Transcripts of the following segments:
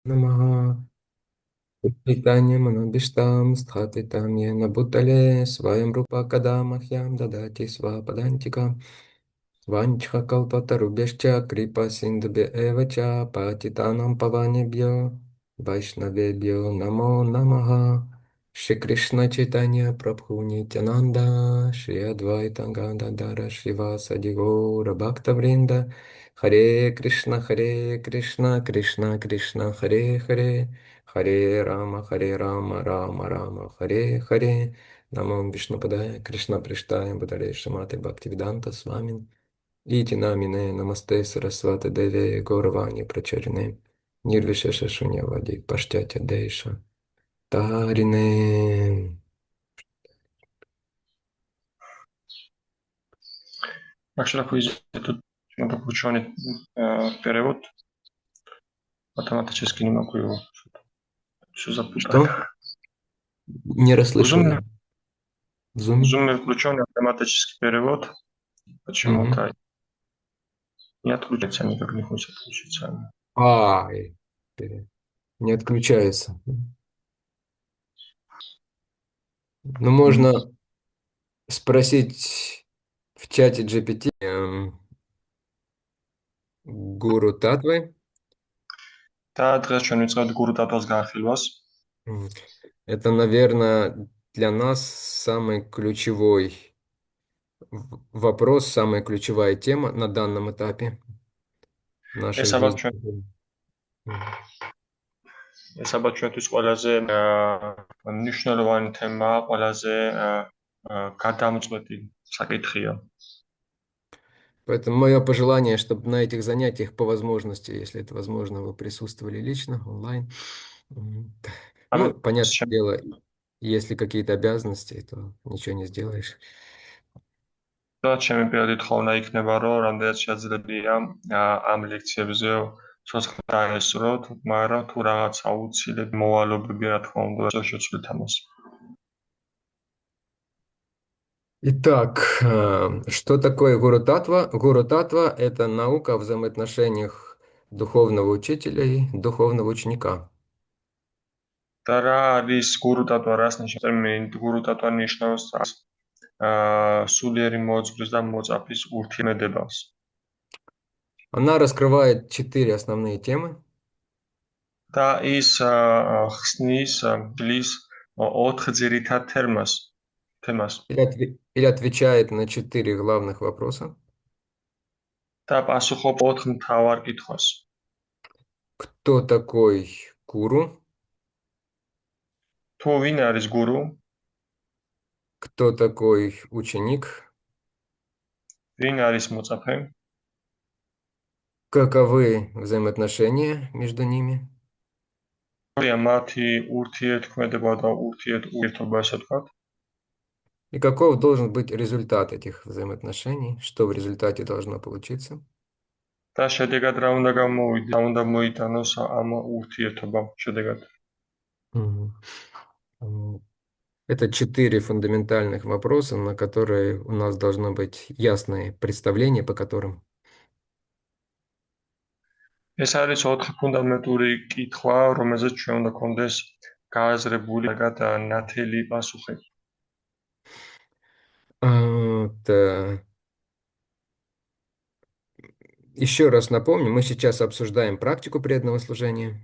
Намага Питанием Анабиштам Стхапитам Йена Бутале Сваям Рупа Кадамахьям Дадати Свападантика Ванчха Калпатарубешча Крипа Синдхубе Эвача Патитанам Паванебьо Вайшнавебьо Намо Намага Шри Кришна Чайтанья Прабху Нитянанда Шри Адвайта Гададара Шривасади Гора Бхактавринда Харе Кришна Кришна Кришна Харе Харе Харе Рама, Рама Рама, Харе, Намам Вишнупадая, Кришна Приштая, Бадаре Шаматы Бхактивиданта с вами. Ити намине, намасте Сарасвата Деве, Гауравани Прачарине, Нирвишеша Шуньявади, Паштятя Дейша, Тарине. Actually, тут надо включённый перевод. Автоматически не могу его. Все запутать. Что? Не В расслышал Zoom, я. В зуме? включен автоматический перевод. Мгм. Почему-то не отключается, никак не хочет отключиться. Ай, не отключается. Ну, можно спросить в чате GPT гуру Татвы. და დღეს ჩვენ ვიწყებთ გურუ ტატოს განხილვას. Это, наверное, для нас самый ключевой вопрос, самая ключевая тема на данном этапе нашей ეს ალბათ жизни. ჩვენ Мгм. ეს ალბათ ჩვენთვის ყველაზე მნიშვნელოვანი თემა, ყველაზე გადამწყვეტი საკითხია. Поэтому мое пожелание, чтобы на этих занятиях по возможности, если это возможно, вы присутствовали лично, онлайн. Мгм. Ну, ამის понятное дело, если какие-то обязанности, то ничего не сделаешь. შემდგომ ჩემი პირადი თხოვნა იქნება, რომ რამდენად შესაძლებელია ამ ლექციებზე ცოცხლად დაესწროთ, მაგრამ თუ რაღაც აუცილებელი მოვალეობები, რა თქმა უნდა, შეცვლით ამას. Итак, что такое гуру татва? Гуру татва– это наука о взаимоотношениях духовного учителя и духовного ученика. და რა არის გურუ ტატვა, რას ნიშნავს ტერმინი გურუ ტატვა ნიშნავს სულიერი მოძღვრის და მოწაფის ურთიერთობას. Она раскрывает 4 основные темы და ის ხსნის ბლის 4 ძირითად თემას или отвечает на 4 главных вопроса. და პასუხობს 4 მთავარ კითხვას. Кто такой гуру? თუ ვინ არის გურუ? Кто такой ученик? ვინ არის მოწაფე? Каковы взаимоотношения между ними? მათი ურთიერთქმედება და ურთიერთობა, ასე ვთქვათ. И каков должен быть результат этих взаимоотношений? Что в результате должно получиться? და შედეგად რა უნდა გამოვიდეს, რა უნდა მოიტანოს ამ ურთიერთობამ შედეგად. Мгм. Это 4 фундаментальных вопроса, на которые у нас должно быть ясное представление, по которым. ეს არის 4 ფუნდამენტური კითხვა, რომელზეც ჩვენ უნდა გქონდეს გააზრებული და ნათელი პასუხი. Еще раз напомню, мы сейчас обсуждаем практику преданного служения.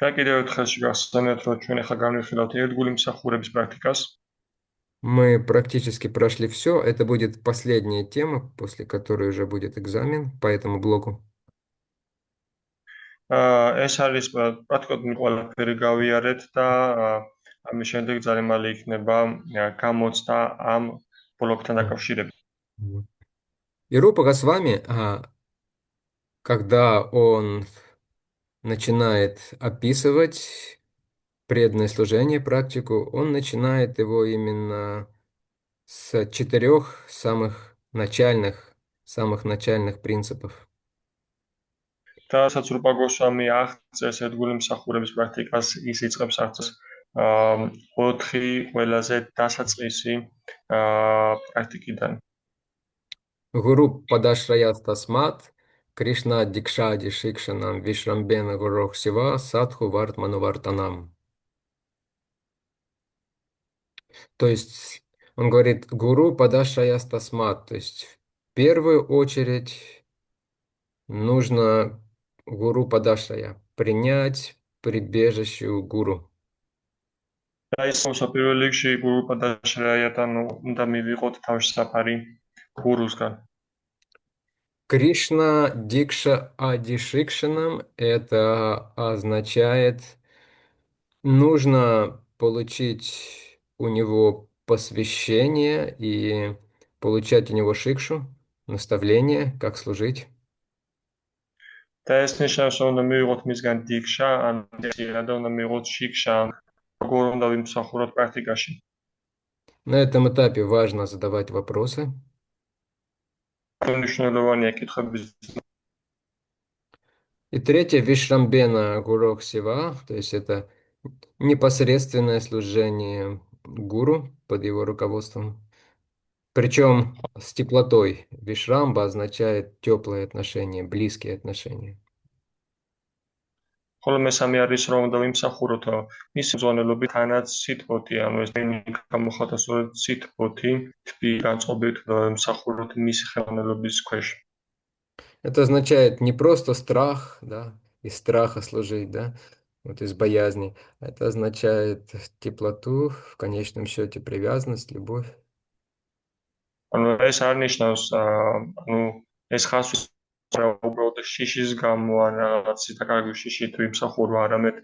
და კიდევ ერთხელ შეგახსენებთ, რომ ჩვენ ახლა განვიხილავთ ერთგული მსახურების პრაქტიკას. Мы практически прошли все. Это будет последняя тема, после которой уже будет экзамен по этому блоку. ეს არის პრაქტიკულად ყველაფერი გავიარეთ და ამის შემდეგ ძალიან მალე იქნება გამოცდა ამ ბლოკთან დაკავშირებით. И Рупа Госвами, когда он начинает описывать преданное служение, практику, он начинает его именно с 4 самых начальных принципов. და რასაც რუპა გოსვამი აღწევს ერთგული მსახურების პრაქტიკას, ის იწყებს აღწევს 4 ყველაზე დასაწყისი პრაქტიკიდან. Гуру Падашраят Тасмат, Кришна Дикшади Шикшанам Вишрамбена Гурох Сива Садху Вартману Вартанам. То есть он говорит гуру падашая тасмат. То есть в первую очередь нужно гуру падашая принять прибежище у гуру. და ის პირველ რიგში გურუ პადაშრაიატან უნდა მივიღოთ თავშესაფარი გურუსგან. Кришна Дикша Адишикшанам это означает нужно получить у него посвящение и получать у него шикшу, наставление, как служить. და ეს ნიშნავს, რომ უნდა მივიღოთ მისგან დიქშა, ან დიქშა და უნდა მივიღოთ შიქშა, როგორ უნდა ვიმსახუროთ პრაქტიკაში. На этом этапе важно задавать вопросы. მნიშვნელოვანია კითხვების И третье, Вишрамбена Гурок Сива, то есть это непосредственное служение гуру под его руководством. Причем с теплотой. Вишрамба означает теплые отношения, близкие отношения. ხოლო მესამე არის რომ უნდა ვიმსახუროთ მისი მზვანელობით თანაც სიტყოთი, ანუ ეს გამოხატა სწორედ სიტყოთი, თბი განწყობით ვიმსახუროთ მისი ხელოვნების ქვეშ. Это означает не просто страх, да, из страха служить, да, вот из боязни. Это означает теплоту, в конечном счете привязанность, любовь. ანუ ეს არ ნიშნავს ანუ ეს ხას უბრალოდ შიშის გამო ან რაღაც დაკარგი შიშით ვიმსახურვა, არამედ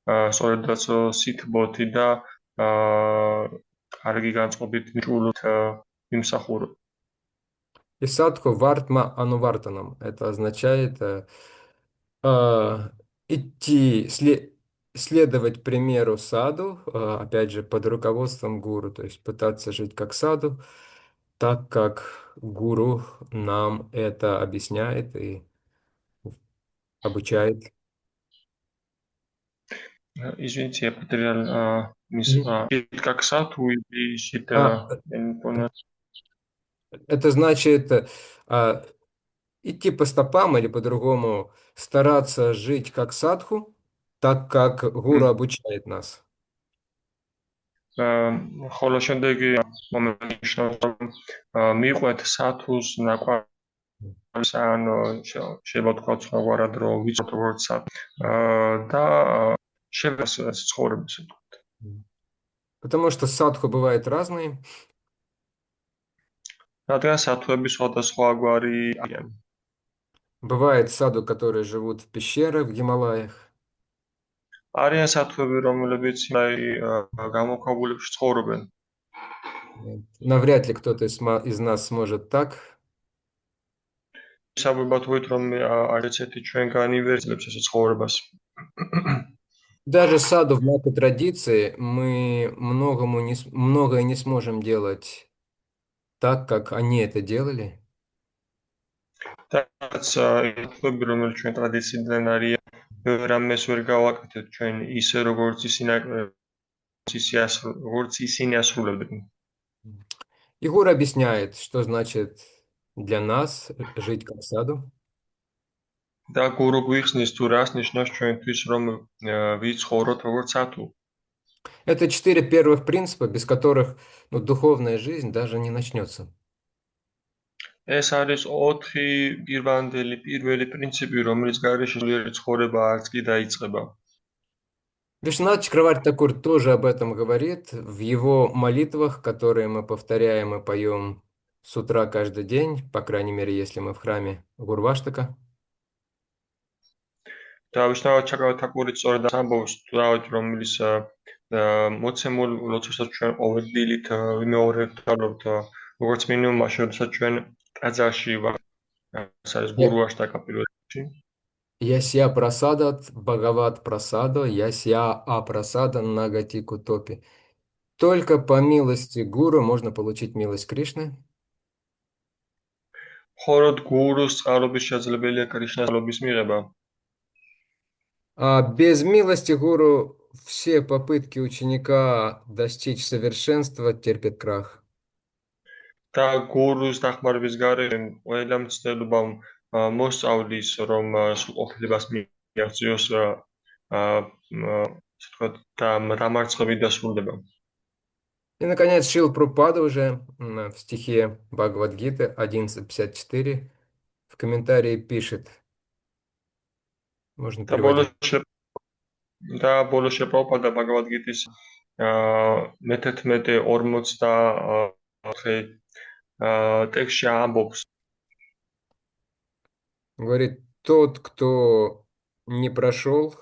სწორედაც სიტბოთი და კარგი განწყობით ჭულით ვიმსახურო. И садху вартма анувартанам. Это означает а, идти, следовать примеру саду, опять же, под руководством гуру, то есть пытаться жить как саду, так как гуру нам это объясняет и обучает. Извините, я потерял Мгм. как сату или А, что-то, я не понял. это значит идти по стопам или по-другому стараться жить как садху, так как гуру обучает нас. ხოლო შემდეგი მომენტი ნიშნავს რომ მიყვეთ სათუს ნაკვარს ან შეიძლება თქვა სხვაგვარად რომ ვიცოთ როგორც და შევასწავლოთ ცხოვრებას. Потому что садху бывают разные. რადგან სათუები სხვადასხვაგვარი არიან. Бывает саду, которые живут в пещерах в Гималаях. არიან სათუები რომლებიც გამოქვაბულებში ცხოვრობენ. Навряд ли кто-то из нас сможет так. საბებად ვით რომ არ ეცეთი ჩვენგანი ვერძლებს ეს ცხოვრებას. Даже саду в нашей традиции мы многое не сможем делать так, как они это делали. რაც თვები რომელიც ჩვენ ტრადიციიდან არის რამეს ვერ გავაკეთეთ ჩვენ ისე როგორც ისინი ასრულებდნენ. Егор объясняет, что значит для нас жить как саду. და გურუ გვიხსნის თუ რას ნიშნავს ჩვენთვის რომ ვიცხოვროთ როგორც სათუ. Это 4 первых принципа, без которых духовная жизнь даже не начнется. ეს არის 4 პირველი პრინციპი რომელიც გარეშე სულიერი ცხოვრება არც კი დაიწყება. Вишнат Чакраварти Такур тоже об этом говорит в его молитвах, которые мы повторяем и поем с утра каждый день, по крайней мере, если мы в храме Гурваштака. და ვიშნავ ჩაკრავად თაკურიც სწორედ ამბობს თავით რომელიც მოცემულ როდესაც ჩვენ ყოველ დილით ვიმეორებთ როგორც მინიმუმ მაშინ როდესაც ჩვენ ტაძარში ვარ ეს გურუაშტაკა პირველ რიგში Ясья прасадат, Бхагават прасадо, ясья апрасада нагати кутопи. Только по милости гуру можно получить милость Кришны. ხოროდ გურუს წყალობის შესაძლებელია კრიშნას წყალობის მიღება. А без милости гуру все попытки ученика достичь совершенства терпят крах. და გურუს დახმარების გარეშე ყველა მცდელობამ მოსწავლის რომ სრულყოფილებას მიაღწიოს ასე ვთქვათ, დამარცხებით დასრულდება. И, наконец, Шрила Прабхупада уже в стихе Бхагавад-гиты 11.54 в комментарии пишет, можно და ბოლოს переводить. და ბოლოს შეპროპადა ბაგავად-გიტის მე-11-44 ტექსტში ამბობს. Говорит, тот, кто не прошел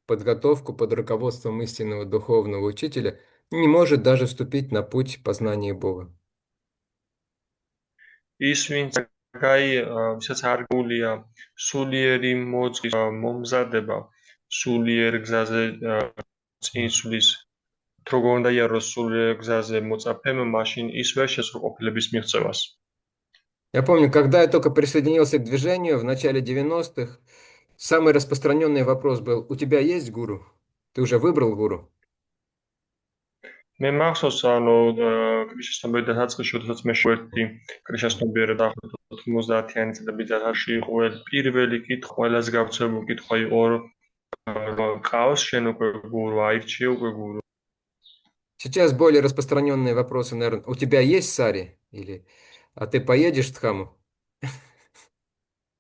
подготовку под руководством истинного духовного учителя, не может даже вступить на путь познания Бога. ის ვინც ვისაც არ გულია სულიერი მოძღვის მომზადება სულიერ გზაზე წინსვლის როგორ უნდა იაროს სულიერ გზაზე მოწაფემ მაშინ ის ვერ შესრულყოფილების მიღწევას. Я помню, когда я только присоединился к движению в начале 90-х, самый распространенный вопрос был, у тебя есть гуру? Ты уже выбрал гуру? მე მახსოვს, ანუ კრიშნასტომბერი დასაწყისში, როდესაც მე შევერთდი კრიშნასტომბერი დაახლოებით 90-იანი წლების დასაწყისში იყო პირველი კითხვა, ყველაზე გავრცელებული კითხვა იყო ყავს შენ უკვე გურუ, აირჩიე უკვე გურუ. Сейчас более распространенные вопросы, наверное, у тебя есть сари? Или, а ты поедешь в Дхаму?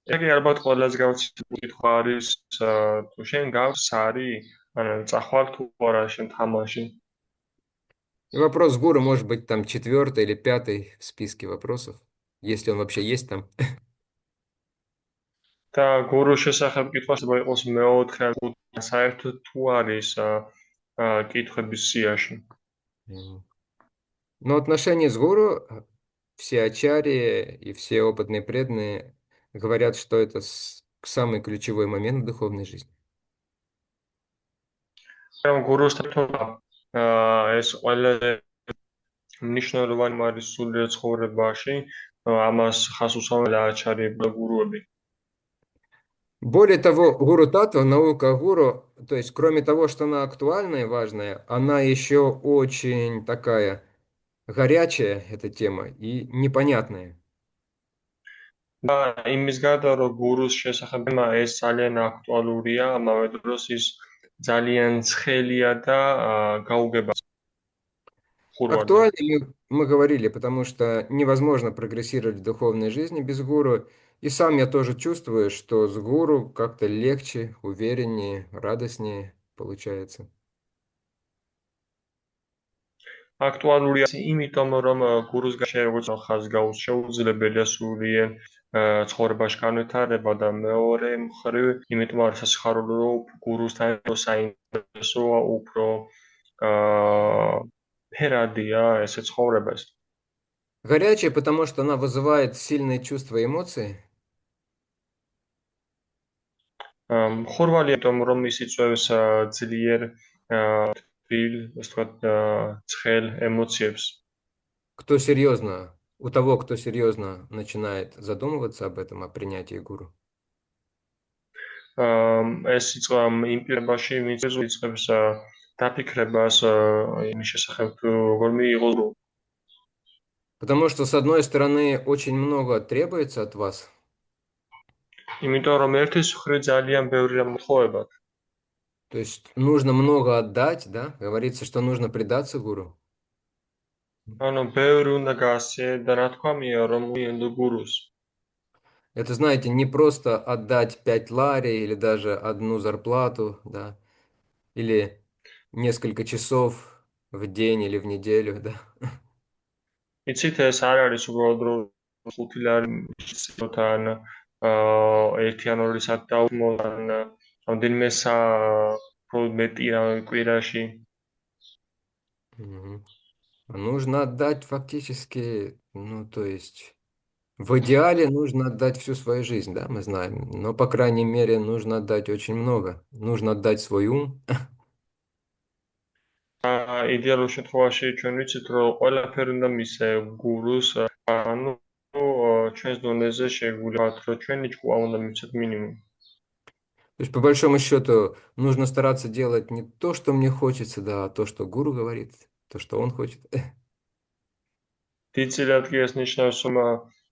ეგ ალბათ ყველაზე გავრცელებული კითხვა არის, თუ შენ გაქვს სარი, ანუ წახვალ თუ არა შენ თამაში. И вопрос гуру может быть там четвертый или пятый в списке вопросов, если он вообще есть там. და გურუს შესახებ კითხვას იყოს მეოთხე ან ხუთი, საერთოდ თუ არის კითხვების სიაში. Мгм. Но отношения с гуру, все ачарьи и все опытные преданные говорят, что это самый ключевой момент в духовной жизни. რომ გურუსთან ეს ყველაზე მნიშვნელოვანი არის სულიერ ცხოვრებაში, ამას ხას უსვამენ აჩარიები და გურუები. Более того, гуру татва, наука о гуру, то есть кроме того, что она актуальная и важная, она еще очень такая горячая, эта тема, и непонятная. და იმის გარდა რომ გურუს შესახებ ეს ძალიან აქტუალურია, ამავე დროს ის ძალიან ცხელია და გაუგება ხურვადზე. Актуальной мы говорили, потому что невозможно прогрессировать в духовной жизни без гуру. И сам я тоже чувствую, что с гуру как-то легче, увереннее, радостнее получается. აქტუალურია იმიტომ რომ გურუს გარშე როგორც ხაზგაუს შეუძლებელია სულიერ ცხოვრებაში განვითარება და მეორე მხრივ იმიტომ არის სასიხარულო რომ გურუსთან საინტერესოა უფრო ფერადია ესე ცხოვრება. Горячая, потому что она вызывает сильные чувства и эмоции. ხურვალი იმიტომ რომ ის იწვევს ძლიერ თბილ, ასე ვთქვათ, ცხელ ემოციებს. Кто серьезно, у того, кто серьезно начинает задумываться об этом, о принятии гуру. ეს იწყება იმ პირებაში, ვინც იწყებს დაფიქრებას იმის შესახებ, თუ როგორ მიიღო გურუ. Потому что, с одной стороны, очень много требуется от вас, იმიტომ რომ ერთის მხრივ ძალიან ბევრი რამ მოთხოვებათ. то есть нужно много отдать, да? Говорится, что нужно предаться гуру. ანუ ბევრი უნდა გაასწიე და რა თქვა მია რომ უიენდო გურუს. Это, знаете, не просто отдать 5 лари или даже одну зарплату, да, или несколько часов в день или в неделю, да. იცით ეს არ არის უბრალოდ რომ 5 ლარი მისცემთან ერთი ან ორი საათი დაუმოვან რამდენიმე მეტი კვირაში. Мгм. Нужно отдать фактически, ну, то есть, в идеале нужно отдать всю свою жизнь, да, мы знаем, но, по крайней мере, нужно отдать очень много. Нужно отдать свой ум, იდეალურ შემთხვევაში ჩვენ ვიცით რომ ყველაფერი უნდა მისცე გურუს, ანუ ჩვენს დონეზე შეგვიძლია რომ ჩვენი ჭკუა უნდა მიცეთ მინიმუმ. То есть, по большому счету, нужно стараться делать не то, что мне хочется, да, а то, что гуру говорит, то, что он хочет. დიდწილად კი ეს ნიშნავს რომ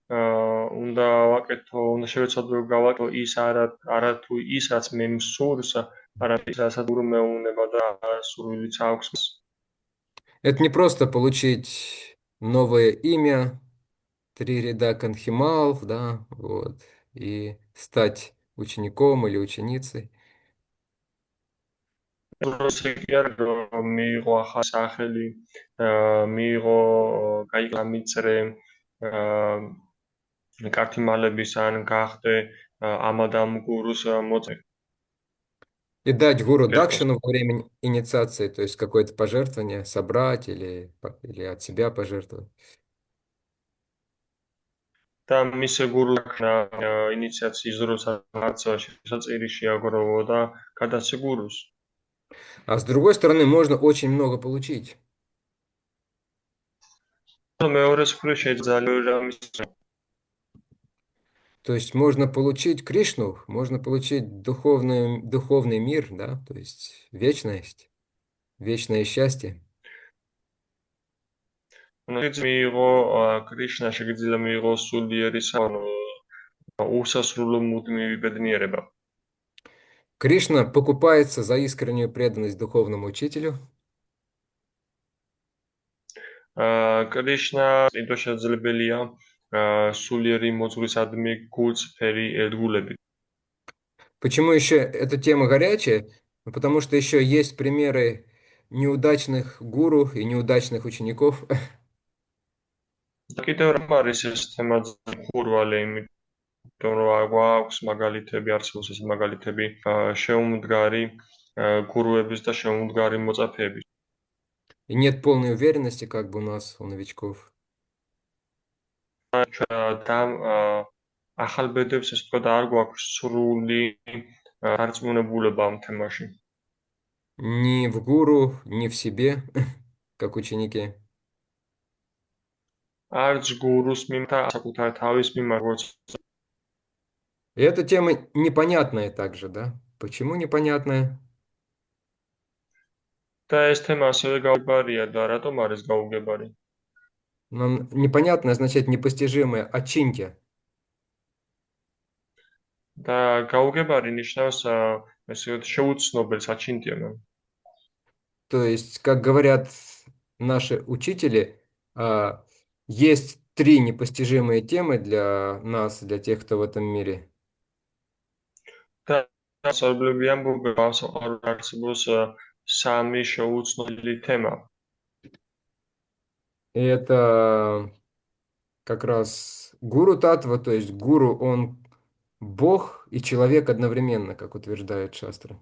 უნდა ვაკეთო, უნდა შევეცადო გავაკეთო ის არა თუ ის, რაც მე მსურს, არამედ ის, რასაც მეუნება და სურვილიც აქვს. Это не просто получить новое имя, 3 ряда конхималов, да, вот, и стать учеником или ученицей. რუსი კი არ მიიღო ახალი სახელი, მიიღო კაი გამიწრე, კართი მალების ან გახდე ამადამ გურუს მოწე. И дать гуру კეთილს. Дакшину во время инициации, то есть какое-то пожертвование собрать или от себя пожертвовать. და მის გურუს ინიციაციის დროსაც შესაძლებელი შეაგროვო და გადაცე გურუს. А с другой стороны, можно очень много получить. მეორეს მხრივ შეიძლება რამის То есть можно получить Кришну, можно получить духовный мир, да, то есть вечность, вечное счастье. მიიღო კრიშნა შეგიძლია მიიღო სულიერი უსასრულო მუდმივი ბედნიერება. Кришна покупается за искреннюю преданность духовному учителю, კრიშნა იმდო შეძლებელია სულიერი მოძღვრისადმი გულწრფელი ერთგულებით. Почему еще эта тема горячая? Ну, потому что еще есть примеры неудачных гуру и неудачных учеников. და კიდევ რამ არის ეს თემა ხურვალე, იმიტომ რომ გვაქვს მაგალითები, არსებობს ეს მაგალითები შეუმდგარი გურუების და შეუმდგარი მოწაფეების. И нет полной уверенности, как бы у нас, у новичков. და ახალ ბედებს ეს თქო და არ გვაქვს სრული დარწმუნებულება ამ თემაში. Ни в гуру, ни в себе, как ученики. არც გურუს მიმართ, საკუთარ თავის მიმართ, როგორც И эта тема непонятная также, да? Почему непонятная? და ეს თემა ასევე გაუგებარია და რატომ არის გაუგებარი? Нам непонятное означает непостижимое, очиньте. და გაუგებარი ნიშნავს ესე ვთქვათ შეუცნობელს აჩინტიანო. То есть, как говорят наши учители, есть 3 непостижимые темы для нас, для тех, кто в этом мире. და სწორბლები ამბობს არსებობს სამი შეუცნობელი თემა. И это как раз гуру татва, то есть гуру, он Бог и человек одновременно, как утверждает шастра.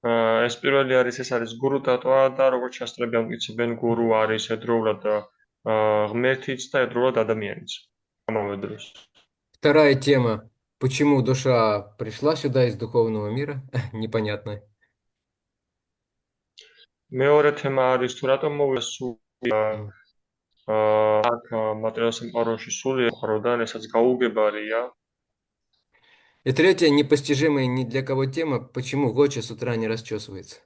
ეს პირველი არის ეს არის გურუ ტატვა და როგორც შასტრები ამტკიცებენ გურუ არის ერთდროულად ღმერთიც და ერთდროულად ადამიანიც. ამავე დროს. Вторая тема. Почему душа пришла сюда из духовного мира? Непонятно. მეორე თემა არის თუ ратом მოვიდა სული აქ მატერიალურ სამყაროში სული ხაროდან ესაც გაუგებარია. И третья непостижимая ни для кого тема. Почему Гоча с утра не расчесывается?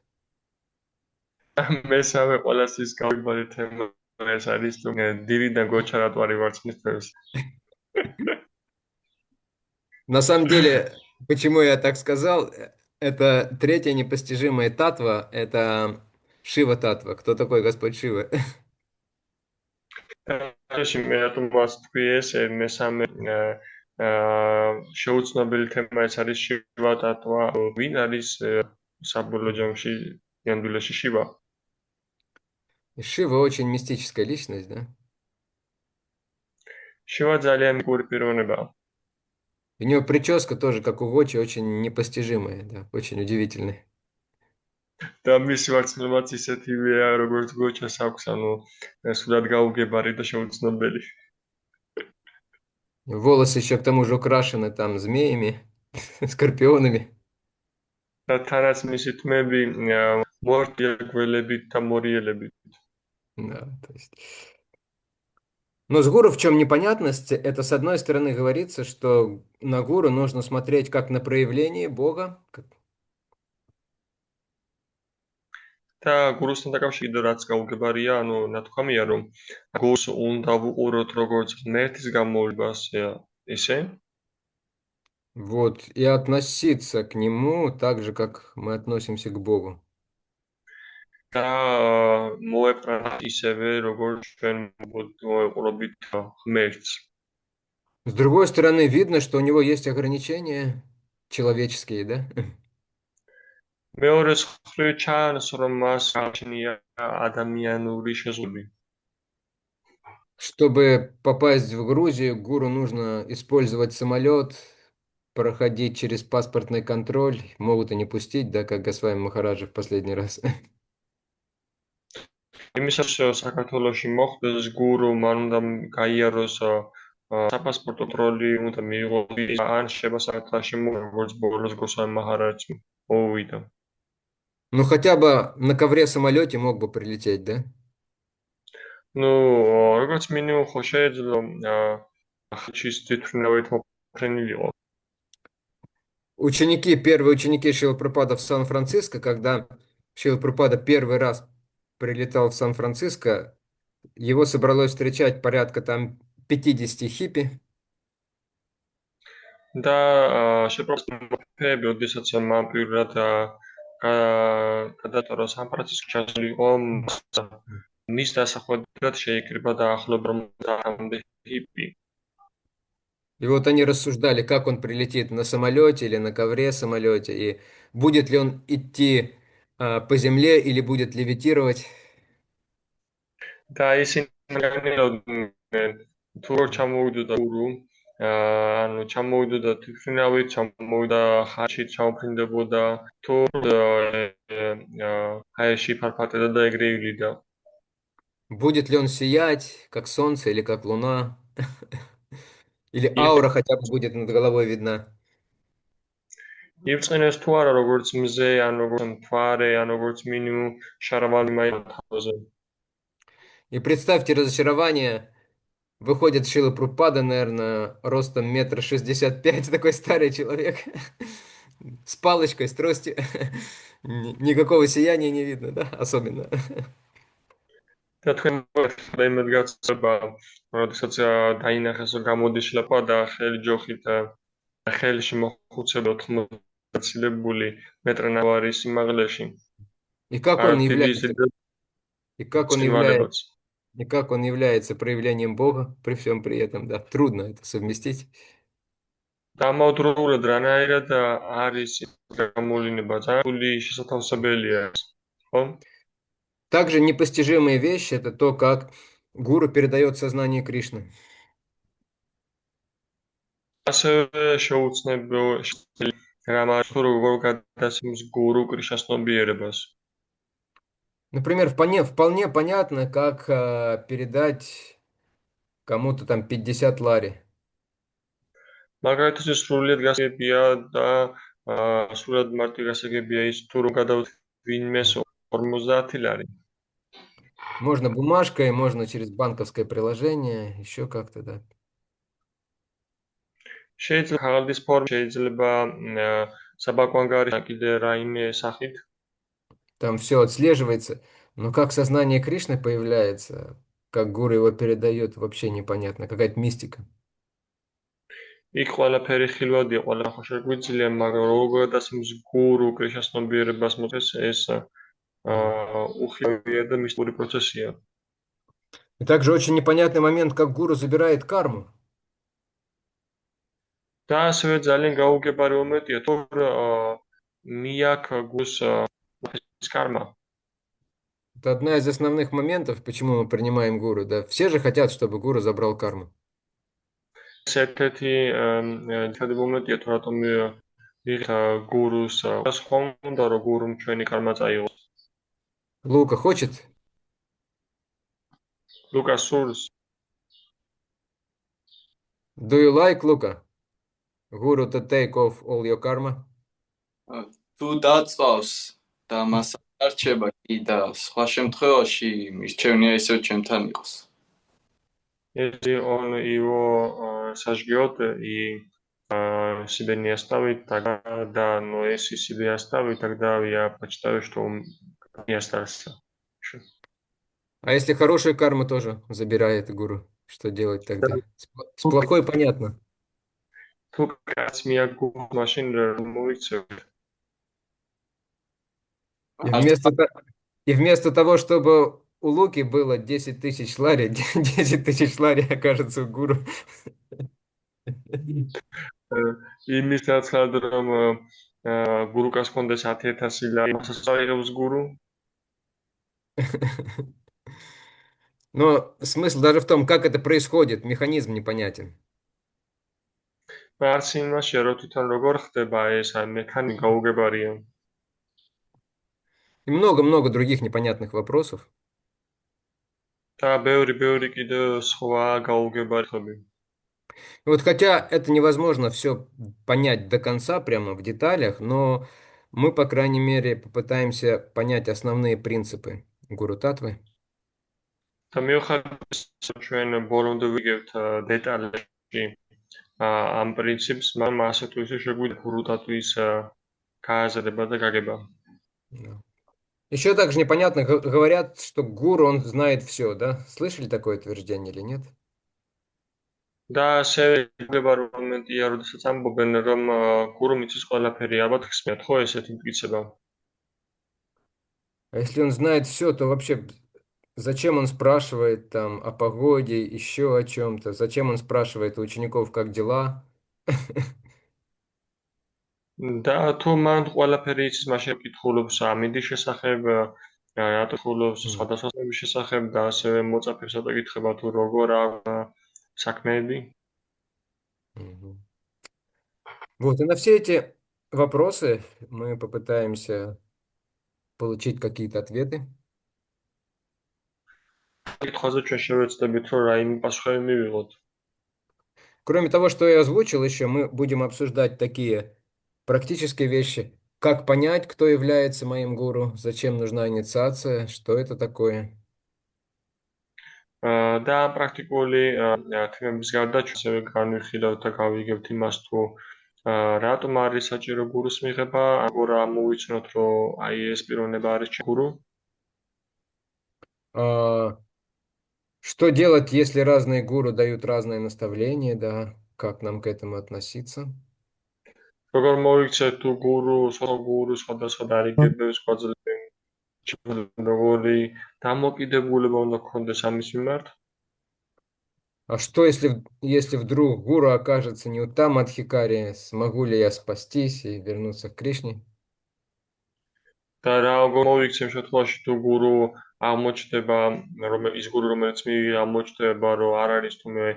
მესამე ყველასთვის გაუგებარი თემა ეს არის თუ დილიდან გოჩა რატო არ ივარცხნის თევზს. На самом деле, почему я так сказал, это третья непостижимая татва, это Шива татва. Кто такой Господь Шива? ეს მე რატომ მას თქვი ეს მესამე შეუცნობელი თემა ეს არის შივა ტატვა. ვინ არის საბოლოო ჯამში იანბილეში შივა? Шива очень мистическая личность, да? შივა ძალიან მიკური პიროვნებაა. У него прическа тоже, как у Гочи, очень непостижимая, да, очень удивительная. და მისი ვარცხნილობაც ისეთივეა, როგორც გოჩას აქვს, ანუ სულად გაუგებარი და შეუცნობელი. Волосы еще к тому же украшены там змеями, скорпионами. და თანაც მისი თმები მორტია გველებით და მორიელებით. Да, то есть... Но с гуру в чем непонятность? Это, с одной стороны, говорится, что на гуру нужно смотреть как на проявление Бога. და გურუსთან დაკავშირებით რაც გაუგებარია, ანუ ნათქვამია, რომ გურს უნდა ვუყუროთ როგორც ღმერთის გამოვლებას, ისე Вот, и относиться к нему так же, как мы относимся к Богу. და მოეპყრათ ისევე, როგორც ჩვენ მოვეყურებით ღმერთს. С другой стороны, видно, что у него есть ограничения человеческие, да? მეორე მხრივ ჩანს, რომ მას გააჩნია ადამიანური შეზღუდვები. Чтобы попасть в Грузию, гуру нужно использовать самолет, проходить через паспортный контроль, могут и не пустить, да, как Госвами Махараджа в последний раз. იმისას საქართველოში მოხდეს გურუ, მან უნდა გაიაროს საფასპორტო კონტროლი, უნდა მიიღოს ვიზა, ან შეება საქართველოში როგორც ბოლოს გოსვამი მაჰარაჯი მოვიდა. Ну, хотя бы на ковре самолете мог бы прилететь, да? ნუ, როგორც მინიმუმ ხო შეიძლება ხჩის თვითმფრინავით მოფრენილიყო. Первые ученики Шрила Прабхупады в Сан-Франциско, когда Шрила Прабхупада первый раз прилетал в Сан-Франциско, его собралось встречать порядка там 50 хиппи. და შეპროფესიონალები, ოდესაც მან პირველად გადაწყდა სან-ფრანცისკოში იყო მის დასახვედრად შეიკრიბა დაახლოებით 50 ჰიპი. И вот они рассуждали, как он прилетит на самолете или на ковре самолете, и будет ли он идти по земле или будет левитировать. და ისინი განელოდნენ თუ როგორ ჩამოვიდოდა გურუ, ანუ ჩამოვიდოდა თვითმფრინავით, ჩამოვიდა ხაჩით, ჩამოფრინდებოდა, თუ ჰაერში ფარფატედა და ეგრე ივლიდა. Будет ли он сиять, как солнце или как луна, или аура хотя бы будет над головой видна. იბწყინეს თუ არა როგორც მზე, ან როგორც მთვარე, ან როგორც მინიმუმ შარავალი მაინთავზე. И представьте разочарование, выходит Шрила Прабхупада, наверное, ростом 1,65 м, такой старый человек, с палочкой, с тростью, никакого сияния не видно, да, особенно. და თქვენ და იმედ გაცდება, როდესაც დაინახეს რომ გამოდის შლაპა და ხელი ჯოხით ხელში მოხუცება 80-ცილებული მეტრნავარი სიმაღლეში. И как он დიდი является, ზედა и как он является, ცხინვალებაც. и как он является проявлением Бога при всем при этом, да, трудно это совместить. დამავდროულად რანაირად არის გამოვლენა ძალიან შესათავსებელია, ხო? Также непостижимая вещь– это то, как гуру передает сознание Кришны. ასევე შეუცნობელი რამაც თუ როგორ გადასცემს გურუ კრიშნას ცნობიერებას. Например, вполне понятно, как передать кому-то там 50 лари. მაგალითად სრულიად გასაგებია და სრულიად მარტივ გასაგებია ის თუ რომ გადავთ ვინმეს 50 ლარი. Можно бумажкой, можно через банковское приложение, еще как-то, да. შეიძლება ხალხის ფორმა, შეიძლება საბაკვანგარი კიდე რაიმე სახით. Там все отслеживается. Но как сознание Кришны появляется, как гуру его передает, вообще непонятно. Какая-то мистика. იქ ყველაფერი ხილვადია, ყველა ხო შეგვიძლია, მაგრამ როგორ გადასცემს გურუ კრიშნას ცნობიერებას მოწეს ეს უხილავია და მისტური პროცესია. И также очень непонятный момент, как гуру забирает карму. და ასევე ძალიან გაუგებარი მომენტია, თუ მიაქ გურს კარმა. Это одна из основных моментов, почему мы принимаем гуру. Да? Все же хотят, чтобы гуру забрал карму. ერთ-ერთი ძირითადი მომენტია, თუ რატომ ვიღეთ გურუს სხვა უნდა რომ გურუმ ჩვენი კარმა წაიღოს. Лука хочет? ლუკას სურს Do you like, Luca? Guru to take off all your karma? თუ დაწავს და მას არჩება კი და სხვა შემთხვევაში მირჩევნია ისევ ჩემთან იყოს. если он его сожгет и себе не оставит, тогда, да, но если себе оставит, тогда я почитаю, что он не остался. А если хорошую карму тоже забирает гуру, что делать тогда? С плохой понятно. თუ კაც მიაგო მაშინ მოიქცევ. И вместо того, чтобы у Луки было 10 тысяч лари, 10 тысяч лари окажется у гуру. იმის ნაცვლად რომ გურუკას კონდეს 10000 ლარი მასაც წაიღებს გურუ. Но смысл даже в том, как это происходит, механизм непонятен. არც იმაში რომ თვითონ როგორ ხდება ეს მექანიკა გაუგებარია. И много-много других непонятных вопросов. და ბევრი კიდე სხვა გაუგებარები. И вот хотя это невозможно все понять до конца, прямо в деталях, но мы, по крайней мере, попытаемся понять основные принципы Гуру Татвы. და მიუხედავად ჩვენ ბოლომდე ვიგებთ დეტალებში ამ პრინციპს, მაგრამ ასე თუ ისე შეგვიძლია გურუტატვის გააზრება და გაგება. Да. Еще также непонятно, говорят, что гуру, он знает все, да? Слышали такое утверждение или нет? და ასევე გება რომ მომენტია, როდესაც ამბობენ რომ გურუ მიწის ყველაფერი ალბათ ხსნათ, ხო ესეთი მტკიცება. А если он знает все, то вообще зачем он спрашивает там о погоде, еще о чем-то? Зачем он спрашивает у учеников, как дела? და თუ მან ყველაფერი იცის, მაშინ კითხულობს ამინდის შესახებ, რატო კითხულობს М, სხვადასხვა θέματα შესახებ და ასევე მოწაფებსა და კითხება თუ როგორ საქმეები. мгм. Вот, и на все эти вопросы мы попытаемся получить какие-то ответы. კითხვაზე ჩვენ შევეცდებით რომ რაიმე პასუხები მივიღოთ. Кроме того, что я озвучил, еще мы будем обсуждать такие практические вещи. Как понять, кто является моим гуру, зачем нужна инициация, что это такое. და პრაქტიკული თემების გარდა ჩვენ ასევე განვიხილავთ და გავიგებთ იმას თუ რატომ არის საჭირო გურუს მიღება, როგორ ამოვიცნოთ რომ აი ეს პიროვნება არის გურუ. А, что делать, если разные гуру дают разные наставления, да? Как нам к этому относиться? როგორ მოიქცეთ თუ გურუ სხვადასხვა დარიგებებს გვაძლევს, როგორი დამოკიდებულება უნდა გქონდეს ამის მიმართ. А что, если вдруг гуру окажется не у Мадхикари, смогу ли я спастись и вернуться к Кришне? და როგორ მოიქცემ შემთხვევაში თუ გურუ აღმოჩნდება ის გურუ რომელიც აღმოჩნდება რომ არ არის თუმე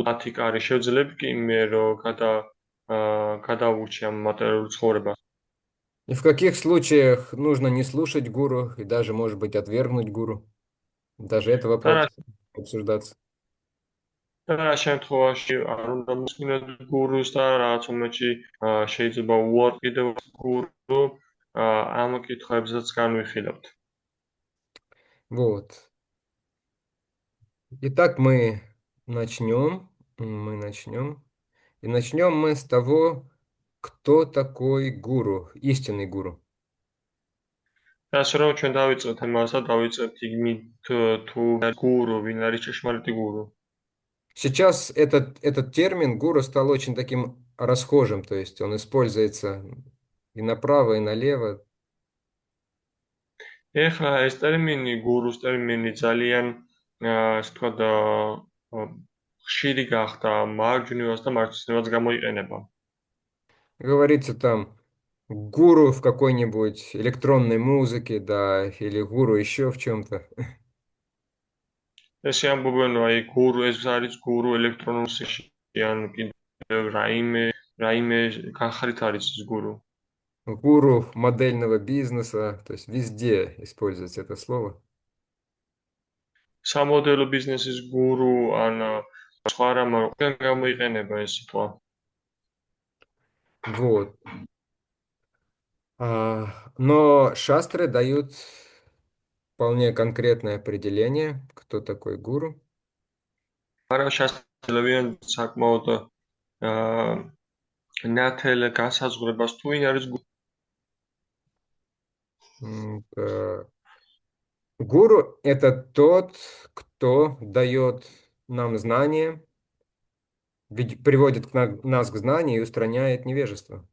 უთათიკარი შეძლებ კი მე რომ გადავურჩი ამ მატერიალურ ცხოვრებას. И в каких случаях нужно не слушать гуру и даже, может быть, отвергнуть гуру? Даже это და вопрос რა обсуждаться. და რა შემთხვევაში არ უნდა მოსმინოთ გურუს და რაღაც მომენტში შეიძლება უარყიდოთ გურუ ამ კითხვებსაც განვიხილავთ. Вот. Итак, мы начнем. Мы начнем. И начнем мы с того, кто такой гуру, истинный гуру. ასე რომ ჩვენ დავიწყოთ ამას და დავიწყებთ იმით თუ გურუ ვინ არის ჭეშმარიტი გურუ. Сейчас этот термин гуру стал очень таким расхожим, то есть он используется и направо, и налево. ეხლა ეს ტერმინი გურუს ტერმინი ძალიან ასე ვთქვათ ხშირი გახდა მარჯვნივაც და მარცხნივაც გამოიყენება. Говорится там гуру в какой-нибудь электронной музыке, да, или гуру еще в чем-то. ესე ამბობენ რომ აი გურუ ეს არის გურუ ელექტრონულ მუსიკაში ან კიდევ რაიმე განხარით არის ეს გურუ. Гуру модельного бизнеса, то есть везде используется это слово. სამოდელო ბიზნესის გურუ ან სხვა რამ როგორ გამოიყენება ეს სიტყვა. Вот. Но шастры дают вполне конкретное определение, кто такой гуру. მაგრამ შესაძლებელია საკმაოდ ნათელ განსაზღვრებას თუ ვინ არის გურუ. Так. Гуру– это тот, кто дает нам знания, приводит нас к знанию и устраняет невежество.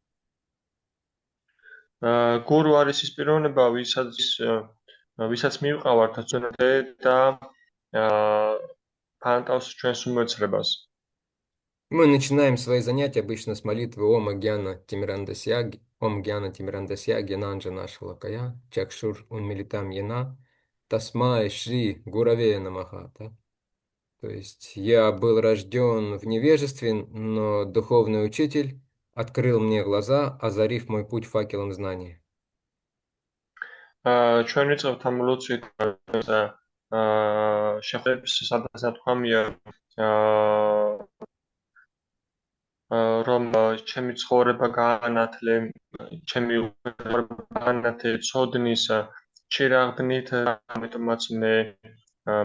გურუ არის ის პიროვნება, ვისაც მივყავართ აცვენებდე და ფანტავს ჩვენს უმეცრებას. Мы начинаем свои занятия обычно с молитвы Ома Гьяна Тимирандасьяги, Ом Гьяна Тимирандасьяги, Нанджана Шалакая, Чакшур Унмилитам Яна, Тасмай Шри Гуравея Намаха. Да? То есть я был рожден в невежестве, но духовный учитель открыл мне глаза, озарив мой путь факелом знания. ჩვენ ვიწყებთ ამ ლოცვით შეხვედრებს, სადაც თქვამია რომ ჩემი ცხოვრება გაანათლე, ჩემი ცხოვრება გაანათლე ცოდნის ჩირაღდნით, ამიტომაც მე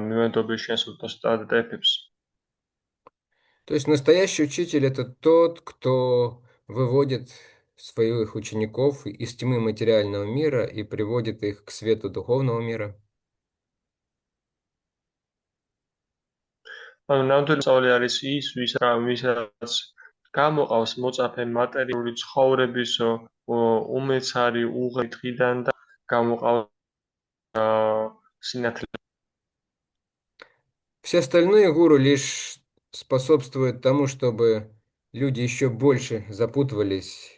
მივენდობი შენს უსტადებს. То есть настоящий учитель– это тот, кто выводит своих учеников из тьмы материального мира и приводит их к свету духовного мира. ანუ ნამდვილი სწავლი არის ის, ვისაც გამოყავს მოწაფე მატერიული ცხოვრების უმეცარი უღე დღიდან და გამოყავს სინათლე. Все остальные гуру лишь способствуют тому, чтобы люди еще больше запутывались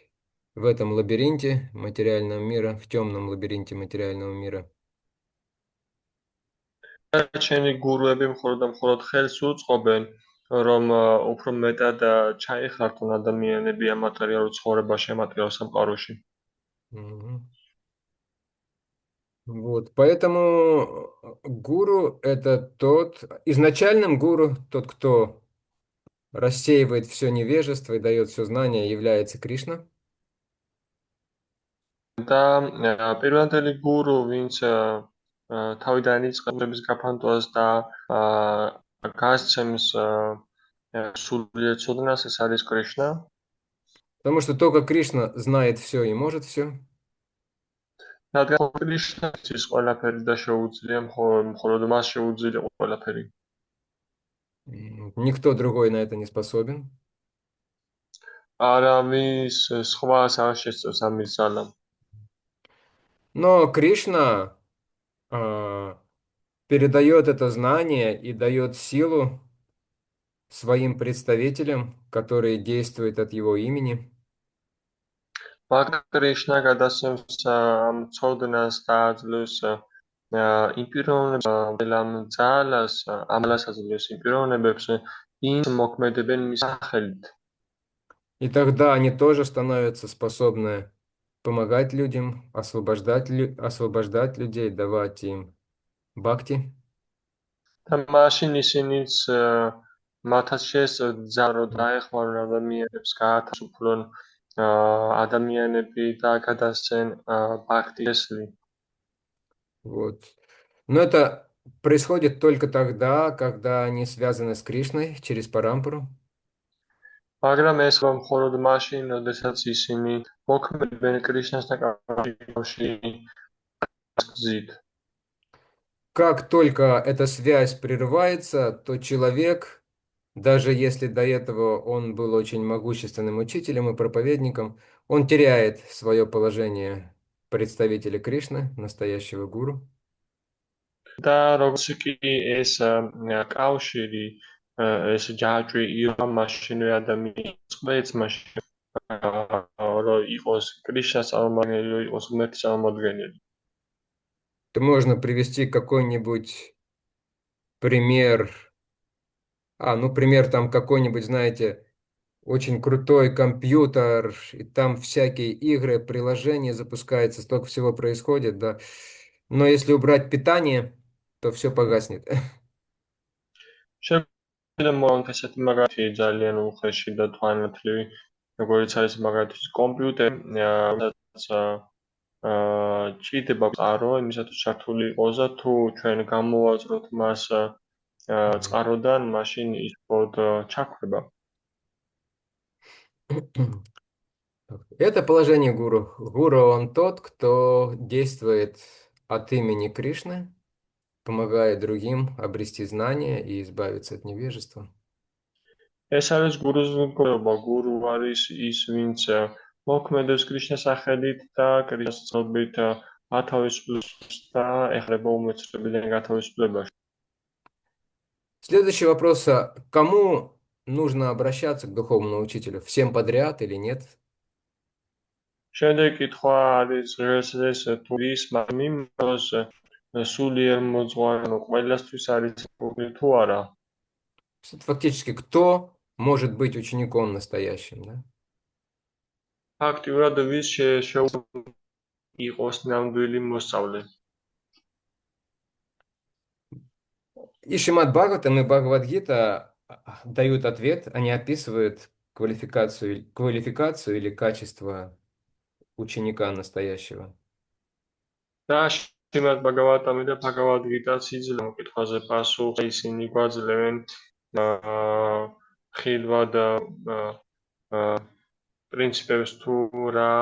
в этом лабиринте материального мира, в темном лабиринте материального мира. ჩვენი გურუები მხოლოდ და მხოლოდ ხელს უწყობენ, რომ უფრო მეტად ჩაიხართონ ადამიანები ამ მატერიალურ ცხოვრებაში, მატერიალურ სამყაროში. Мгм. Вот, поэтому гуру– это изначальным гуру, тот, кто рассеивает все невежество и дает все знание, является Кришна. და პირვანდელი გურუ, ვინც თავიდან იწყებს გაფანტვას და გასცემს სულიერ ცოდნას, ეს არის კრიშნა. Потому что только Кришна знает все и может все. რადგან კრიშნას ის ყველაფერი და შეუძლია, მხოლოდ მას შეუძლია ყველაფერი. Никто другой на это не способен. არავის სხვას არ შესწევს ამის ძალამ. Но Кришна передает это знание и дает силу своим представителям, которые действуют от его имени. მაგრამ კრიშნა გადასცემს ამ ცოდნას და აძლევს იმ პიროვნებებს, ძალას, ამალას აძლევს იმ პიროვნებებს, ვინც მოქმედებენ მის სახელით. И тогда они тоже становятся способны помогать людям, освобождать людей, давать им бхакти. და მაშინ ისინიც მათაც შესძარო დაეხმარონ ადამიანებს, გაათავისუფლონ ადამიანები და გადასცენ ბაქტიესლი. Вот. Но это происходит только тогда, когда они связаны с Кришной через парампару. მაგრამ ეს მხოლოდ მაშინ, როდესაც ისინი მოქმედებენ კრიშნასთან კავშირში გზით. Как только эта связь прерывается, то человек, даже если до этого он был очень могущественным учителем и проповедником, он теряет свое положение представителя Кришны, настоящего гуру. და როგორც კი ეს კავშირი, ეს ჯაჭვი იყო მაშინვე ადამიანის ყვეც მაშინ რომ იყოს კრიშნას წარმომადგენელი, რომ იყოს ღმერთის წარმომადგენელი. То можно привести какой-нибудь пример. Пример там какой-нибудь, знаете, очень крутой компьютер, и там всякие игры, приложения запускаются, столько всего происходит, да. Но если убрать питание, то все погаснет. შეგვიძლია მოვანք ესეთი მაგალითი ძალიან უხეში და თვალნათლივი, როგორც არის მაგალითად კომპიუტერი, სადაც ჭირდება წყარო, იმისათვის ჩართული იყოს და თუ ჩვენ გამოვაწყროთ მას წყაროდან, მაშინ ის ბოდ ჩაქვდება. Это положение гуру. Гуру он тот, кто действует от имени Кришны помогая другим обрести знания и избавиться от невежества. ეს არის გურუს მდგომარეობა. გურუ არის ის, ვინც მოქმედებს კრიშნას სახელით და კრიშნას ცნობით ათავისუფლებს და ეხება უმეცრებიდან გათავისუფლებაში. Следующий вопрос. Кому нужно обращаться к духовному учителю? Всем подряд или нет? შემდეგ კითხვა არის დღეს თუ ის მიმდევრს სულიერ მოძღვარნო ყველასთვის არის პუბლი თუ არა. Это фактически кто может быть учеником настоящим, да? ფაქტიურად ვის შეუძლია იყოს ნამდვილი მოსწავლე. И Шримад Бхагаватам и Бхагавад-гита дают ответ, они описывают квалификацию или качество ученика настоящего. და შრიმად ბაგავატამი და ბაგავად-გიტაც იძლევა კითხვაზე პასუხს, ისინი გვაძლევენ ხილვად პრინციპებს თუ რა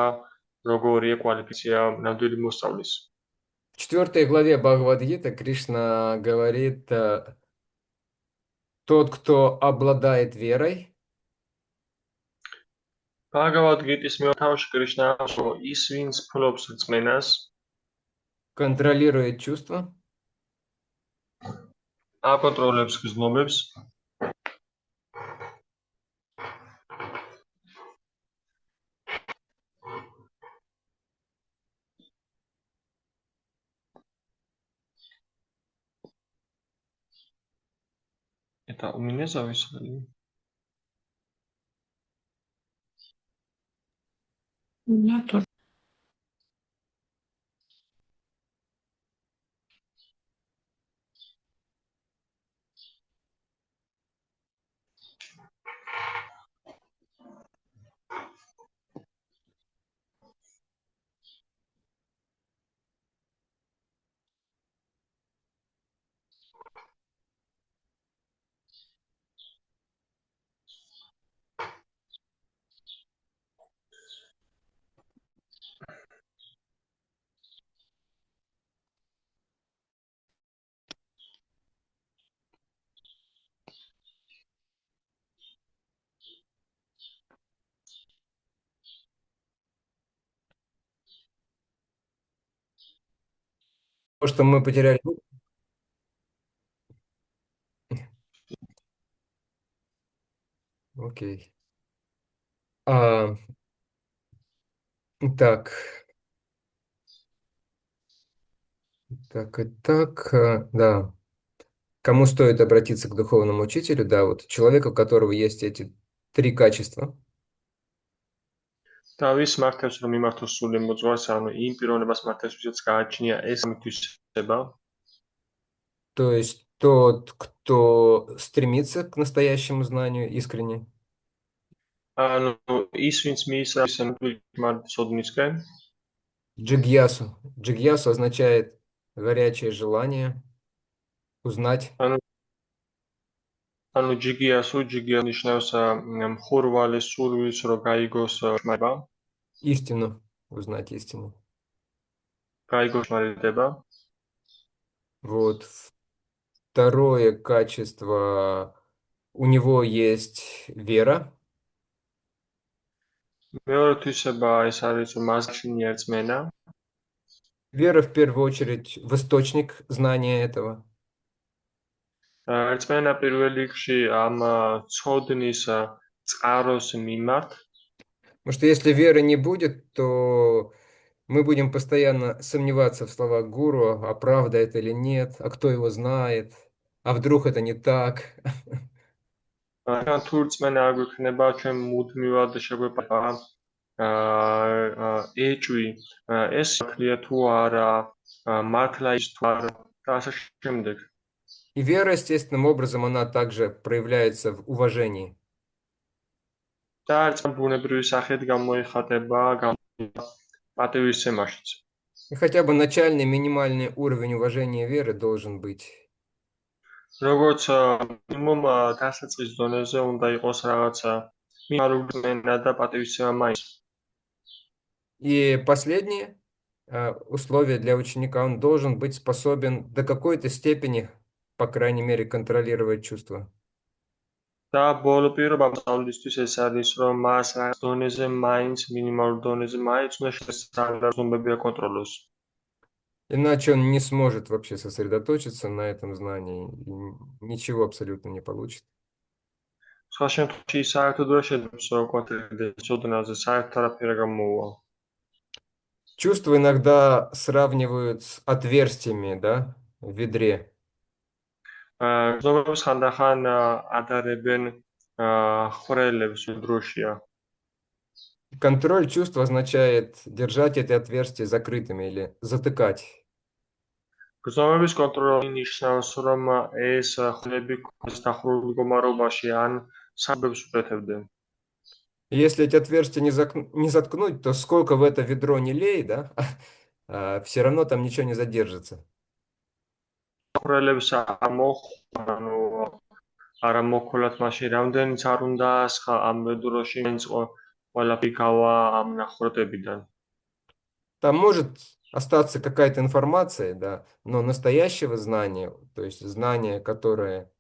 როგორია კვალიფიკაცია ნამდვილი მოსწავლის. В 4 главе Бхагавад-гиты Кришна говорит, тот, кто обладает верой, ბაგავად-გიტის მეორე თავში კრიშნა ამბობს, ის ვინც ფლობს რწმენას, контролирует чувства, აკონტროლებს გრძნობებს, это у меня зависит. У меня тоже. то, что мы потеряли. Окей. Так. Да. Кому стоит обратиться к духовному учителю? Да, вот человеку, у которого есть эти 3 качества. და ვის მართებს რომ მიმართოს სული მოძღვარს, ანუ იმ პიროვნებას მართებს, ვისაც გააჩნია ეს მითვისება. То есть тот, кто стремится к настоящему знанию искренне. ანუ ის ვინც მიისრავს მართლისკენ. Джигьясу. Джигьясу означает горячее желание узнать. ანუ ჯიგიასუ ნიშნავს მხურვალე სურვილს რომ გაიგოს შრმა. Истину. Узнать истину. გაიგოს შრმა. Вот. Второе качество. У него есть вера. მეორე თვისება ეს არის რომ მას გააჩნია რწმენა. Вера в первую очередь в источник знания этого. რწმენა პირველ რიგში ამ ცოდნის წყაროს მიმართ. Потому что если веры не будет, то мы будем постоянно сомневаться в словах гуру, а правда это или нет, а кто его знает, а вдруг это не так. თუ რწმენა არ გვექნება, ჩვენ მუდმივად შეგვეპარება ეჭვი, ეს საქმეა თუ არა, მართლა ის თუ არა და ასე შემდეგ. И вера, естественным образом, она также проявляется в уважении. და ბუნებრივი სახით გამოიხატება პატივისცემაშიც. И хотя бы начальный минимальный уровень уважения веры должен быть. როგორც minimum დასაწყის დონეზე უნდა იყოს რაღაცა მინიმალური რწმენა და პატივისცემა მაინც. И последнее, условие для ученика. Он должен быть способен до какой-то степени, по крайней мере, контролировать чувства. და ბოლო პირობა სწავლისთვის ეს არის, რომ მას რაღაც დონეზე მაინც, მინიმალურ დონეზე მაინც უნდა შესაძლებლობა აკონტროლოს. Иначе он не сможет вообще сосредоточиться на этом знании и ничего абсолютно не получит. სხვა შემთხვევაში საერთოდ ვერ შეიძლება კონკრეტულ ცოდნაზე საერთოდ არაფერი გამოუვა. Чувства иногда сравнивают с отверстиями, да, в ведре. ზოგადად ხანდახან ადარებენ ხვრელებს დროშია. Контроль чувств означает держать эти отверстия закрытыми или затыкать. გრძნობების კონტროლი ნიშნავს, რომ ეს ხვრელები ქოს დახურულ მდგომარეობაში ან საბებს უკეთებდნენ. Если эти отверстия не заткнуть, то сколько в это ведро не лей, да, все равно там ничего не задержится. ხვრელებს ანუ არა მოქოლათ მაშინ რამდენიც არ უნდა ასხა ამ დროში მაინც ყველაფერი გავა ამ ნახვრეტებიდან. Там может остаться какая-то информация, да, но настоящего знания, то есть знания, которое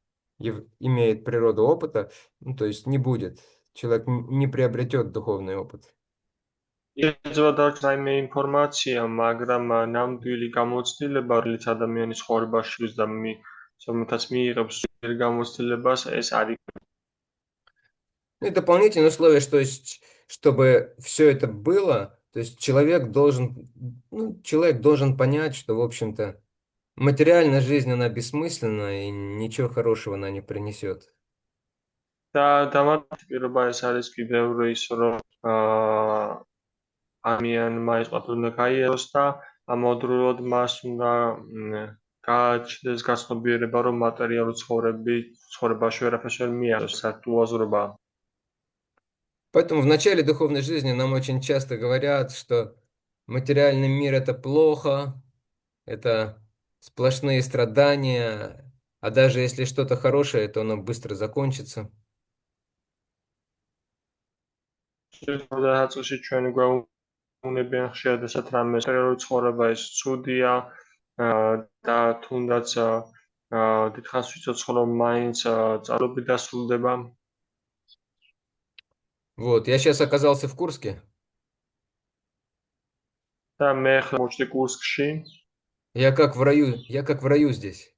имеет природу опыта, ну, то есть не будет. Человек не приобретет духовный опыт. იძლევა დარჩა რაიმე ინფორმაცია, მაგრამ ნამდვილი გამოცდილება, რომელიც ადამიანის ცხოვრებაში და რომელთაც მიიღებს გამოცდილებას, ეს არის. Ну и дополнительное условие, что чтобы все это было, то есть человек должен понять, что, в общем-то, материальная жизнь, она бессмысленна и ничего хорошего она не принесет. და დამატებით პირობა ეს არის კიდევ ის, რომ ადამიანმა ეს ყველაფერი უნდა გაიაროს და ამავდროულად მას უნდა გააჩნდეს გაცნობიერება, რომ მატერიალური ცხოვრებაში ვერაფერს ვერ მიიღოს, საერთუაზრობა. Поэтому в начале духовной жизни нам очень часто говорят, что материальный мир — это плохо, это сплошные страдания, а даже если что-то хорошее, то оно быстро закончится. დაწუში ჩვენ გვეუბნებიან ხშირად ესეთ რამეს, რომ ცხოვრება ის ცუდია და თუნდაც დიდხანს ვიცოცხლო მაინც წარობი დასრულდება. Вот, я сейчас оказался в Курске. და მე ხლა მოჭდი კურსკში. Я как в раю здесь.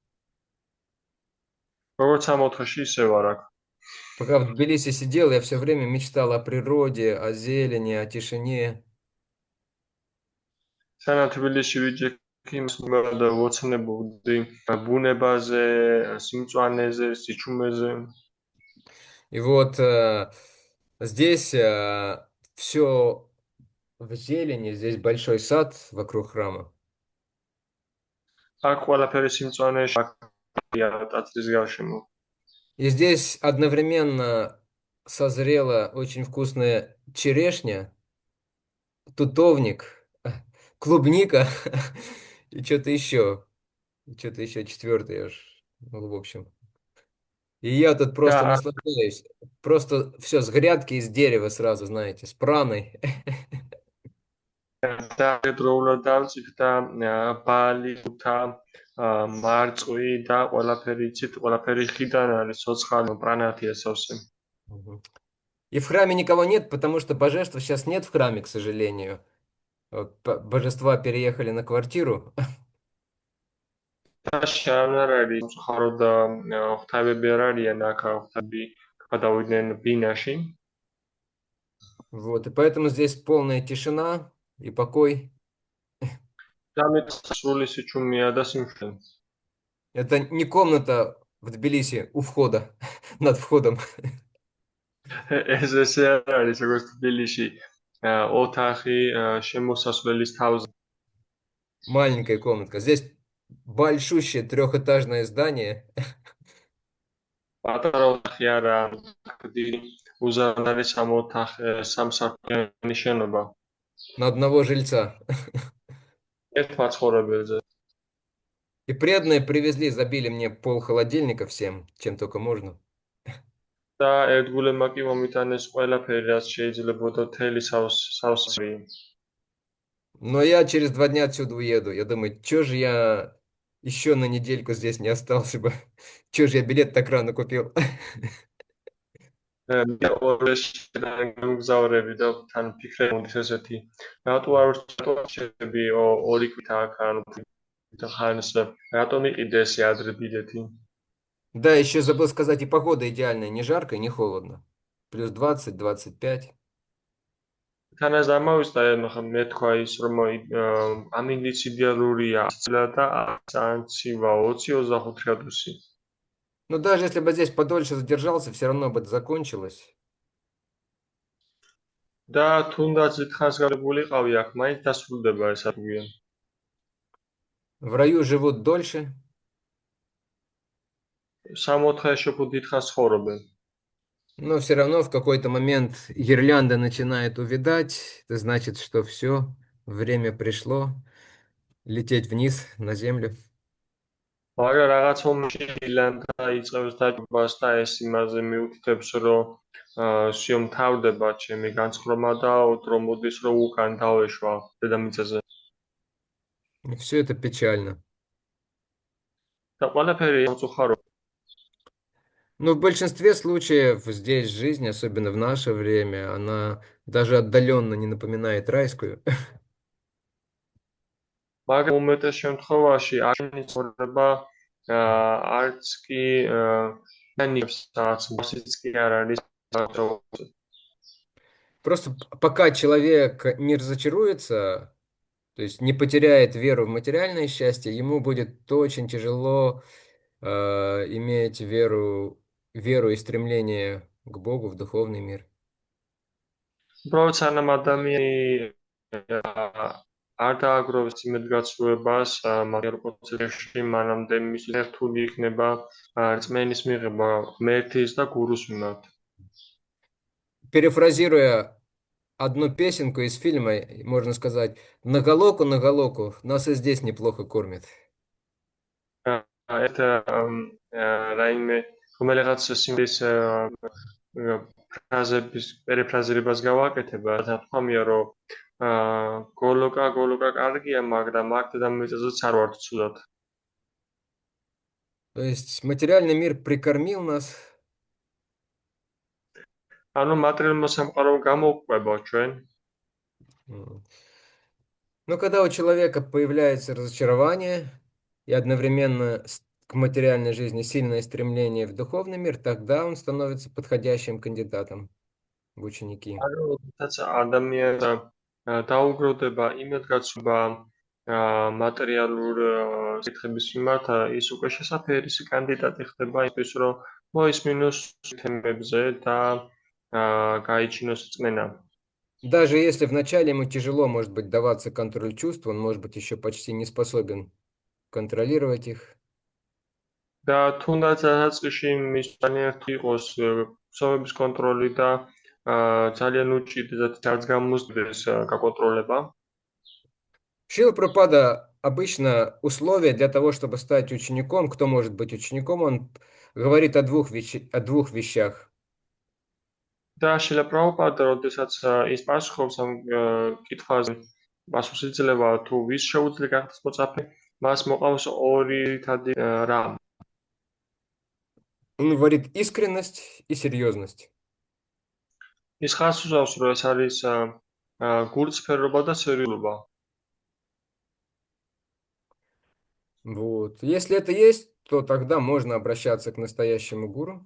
როგორც ამ ოთხში ისე ვარ აქ. Пока в Тбилиси сидел, я все время мечтал о природе, о зелени, о тишине. სანამ თბილისში ვიჯექი და ვოცნებობდი ბუნებაზე, სიმწვანეზე, სიჩუმეზე. И вот здесь все в зелени, здесь большой сад вокруг храма. აქ ყველაფერი სიმწვანეში, აქ ტაძრის გარშემო. И здесь одновременно созрела очень вкусная черешня, тутовник, клубника и что-то еще. Что-то еще четвертое, ну, в общем. И я тут просто Да. наслаждаюсь. Просто все с грядки, из дерева сразу, знаете, с праной. და დროულად დავწიფდა ბალი, უთა, მარწყვი და ყველაფერი იცით, ყველაფერი ხიდან არის ცოცხალი, პრანათი ასავსე. Мгм. И в храме никого нет, потому что божества сейчас нет в храме, к сожалению. Вот божества переехали на квартиру. და შენ არ არის მხარო და ღვთაებები არ არიან აქ, ღვთაები გადავიდნენ ბინაში. Вот, и поэтому здесь полная тишина и покой. და მე სრული სიჩუმეა და სიმშვიდე. Это не комната в Тбилиси у входа, над входом. ეს ესე არ არის, როგორც თბილისში ოთახი შემოსასვლელის თავზე. Маленькая комнатка. Здесь большущее трехэтажное здание. პატარა ოთახი არა, დიდი უზარმაზარი სამსართულიანი შენობა. На одного жильца. ერთ მაცხოვრებელზე. И преданные привезли, забили мне пол холодильника всем, чем только можно. და ერთგულებმა კი მომიტანეს ყველაფერი, რაც შეიძლებოდა თელი სავსე. Но я через 2 дня отсюда уеду. Я думаю, чё же я еще на недельку здесь не остался бы? Чё же я билет так рано купил? მე ორეს გამგზავრები და თან ფიქრე მომდის ესეთი რატო არ შეები ორი ქვით აქ ანუ ხანს რატომ იყიდეს ადრე ბილეთი Да, еще забыл сказать, и погода идеальная, не жарко, не холодно. Плюс 20, 25. თან ეს ამავისა და მე თქვა ის რომ ამინდიც იდეალურია 100 და 100 20-25 გრადუსი Но даже если бы здесь подольше задержался, все равно бы это закончилось. და თუნდაც თხანს გავლებულიყავი აქ მაინც დასრულდება ეს ადგილი В раю живут дольше. 3-4 შופო დიდხანს ცხოვრობენ Но все равно в какой-то момент гирлянда начинает увядать. Это значит, что все, время пришло лететь вниз на землю. მაგრამ რაღაც მომენტში ილანდა იწყებს დაჯობას და ეს იმაზე მიუთითებს რომ შეომთავრდება ჩემი განცხრომა და რომ მოდის რომ უკან დავეშვა დედამიწაზე Все это печально. და ყველაფერი მოწუხარო Но в большинстве случаев здесь жизнь, особенно в наше время, она даже отдаленно не напоминает райскую. მაგრამ უმეტეს შემთხვევაში აქ ცხოვრება არც კი ნანიებს რაც მოსიც კი არ არის Просто пока человек не разочаруется, то есть не потеряет веру в материальное счастье, ему будет очень тяжело иметь веру и стремление к Богу, в духовный мир. უბრალოდ სანამ ადამიანი არ დააგროვებს იმედგაცრუებას მაგარ პროცესში მანამდე მის რთული იქნება რწმენის მიღება ღმერთის და გურუს მიმართ. Перефразируя одну песенку из фильма, можно сказать, на Галоку, нас и здесь неплохо кормят. ერთ რაიმე რომელიღაც სიმღერის ფრაზების პერიფრაზირებას გავაკეთებ, რა თქმა უნდა, რომ გოლოკა კარგია, მაგრამ აქ დედამიწაზეც არ ვართ ცუდად. То есть материальный мир прикормил нас. ანუ მატერიალურ სამყარო გამოვყვება ჩვენ. Но когда у человека появляется разочарование и одновременно к материальной жизни сильное стремление в духовный мир, тогда он становится подходящим кандидатом в ученики. ანუ როდესაც ადამიანს დაუგროვდება იმედგაცრუება მატერიალურ საკითხების მიმართ, ის უკვე შესაფერისი კანდიდატი ხდება იმის, რომ მოისმინოს თემებზე და გაიჩინოს წმენა. Даже если вначале ему тяжело, может быть, даваться контроль чувств, он, может быть, еще почти не способен контролировать их. და თუნდაც დასაწყისში მის ძალიან იყოს სოვების კონტროლი და ძალიან უჭირდეს რაც გამოსდეს გაკონტროლება. Шрила Прабхупада обычно условия для того, чтобы стать учеником, кто может быть учеником, он говорит о двух вещах. და შილა პრაბჰუპადა როდესაც ის პასუხობს ამ კითხვაზე პასუხს იძლევა თუ ვის შეუძლია გახდეს მოწაფე მას მოყავს ორი თადი რამ Он говорит искренность и серьезность. ის ხას უსვამს რომ ეს არის გულწრფელობა და სერიოზულობა Вот. Если это есть, то тогда можно обращаться к настоящему гуру.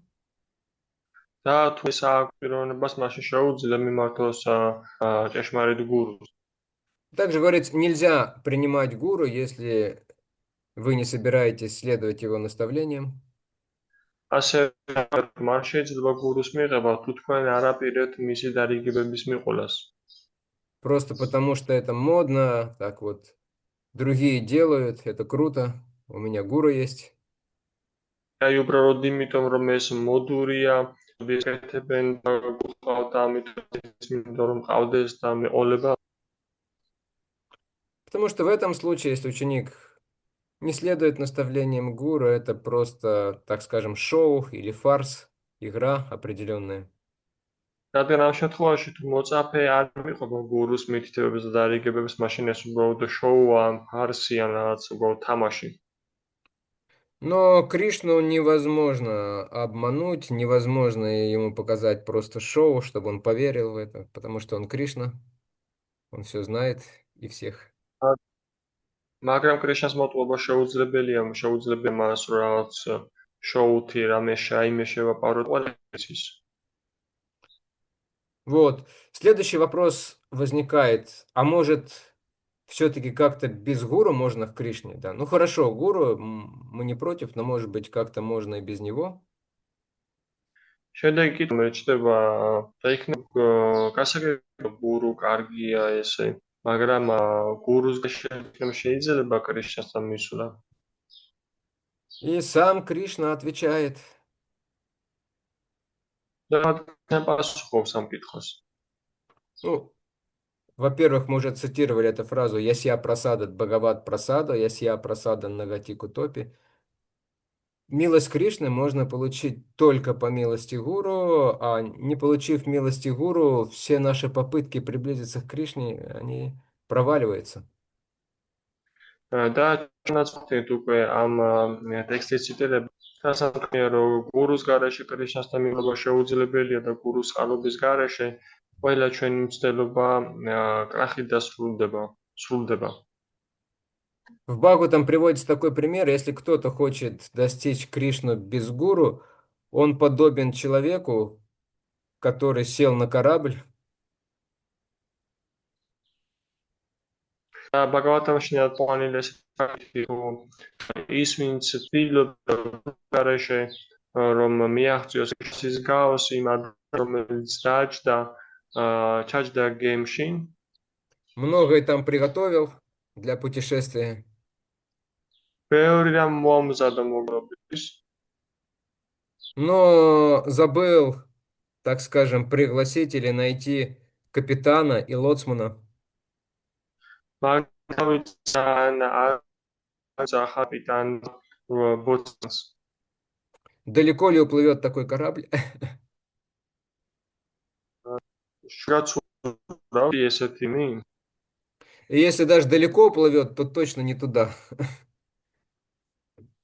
და თუ ეს აქვს პიროვნებას მაშინ შეუძლია მიმართოს ჭეშმარიტ გურუს Также говорится, нельзя принимать гуру, если вы не собираетесь следовать его наставлениям. ასე მან შეიძლება გურუს მიღება თუ თქვენ არ აპირებთ მისი დარიგებების მიყოლას Просто потому, что это модно, так вот, другие делают, это круто, у меня гуру есть. აი უბრალოდ იმიტომ რომ ეს მოდურია ესეთებენ გყავთ ამიტომ რომ ყავდეს და მეყოლება Потому что в этом случае, если ученик не следует наставлениям гуру, это просто, так скажем, шоу или фарс, игра определенная. რადგან ამ შემთხვევაში თუ მოწაფე არ მიყვება გურუს მითითებებს და დარიგებებს, მაშინ ეს უბრალოდ შოუა, ან ფარსი, ან რაღაც უბრალოდ თამაში. Но Кришну невозможно обмануть, невозможно ему показать просто шоу, чтобы он поверил в это, потому что он Кришна, он все знает и всех. მაგრამ კრიშნას მოტყუება შეუძლებელია მას რაღაც შოუთი რამე შაიმე შევაპაროთ ყველაფერს. Вот. Следующий вопрос возникает. А может, все-таки как-то без гуру можно к Кришне? Да? Ну хорошо, гуру мы не против, но может быть как-то можно и без него? შედეგი კი მეჩდება და იქნება გასაგებია გურუ კარგია ესე, მაგრამ გურუს გაშენებამ შეიძლება კრიშნასთან მისვლა. И сам Кришна отвечает. და რადგან პასუხობს ამ კითხვას. Ну, во-первых, мы уже цитировали эту фразу «Ясья прасадат Бхагават прасада, ясья прасадан нагати кутопи». Милость Кришны можно получить только по милости гуру, а не получив милости гуру, все наши попытки приблизиться к Кришне, они проваливаются. და ჩვენაც უკვე ამ ტექსტის ციტირება დასაქმია რომ გურუს garaში კრიშნასთან მიღება შეუძლებელია და გურუს წყალობის garaში ყველა ჩვენი მცდელობა კრახით სრულდება. В Бхагаватам приводится такой пример, если кто-то хочет достичь Кришну без гуру, он подобен человеку, который сел на корабль. ბაგავატამში ნათქვამი რომ ის ვინც ცდილობდა garaში რომ მიაღწიოს ის გავს იმ ადამიანს ჩაჯდა გემში Многое там приготовил для путешествия. ბევრი რამ მოამზადა მოგრობის Но забыл, так скажем, пригласить или найти капитана и лоцмана. Далеко ли уплывет такой корабль? И если даже далеко уплывет, то точно не туда.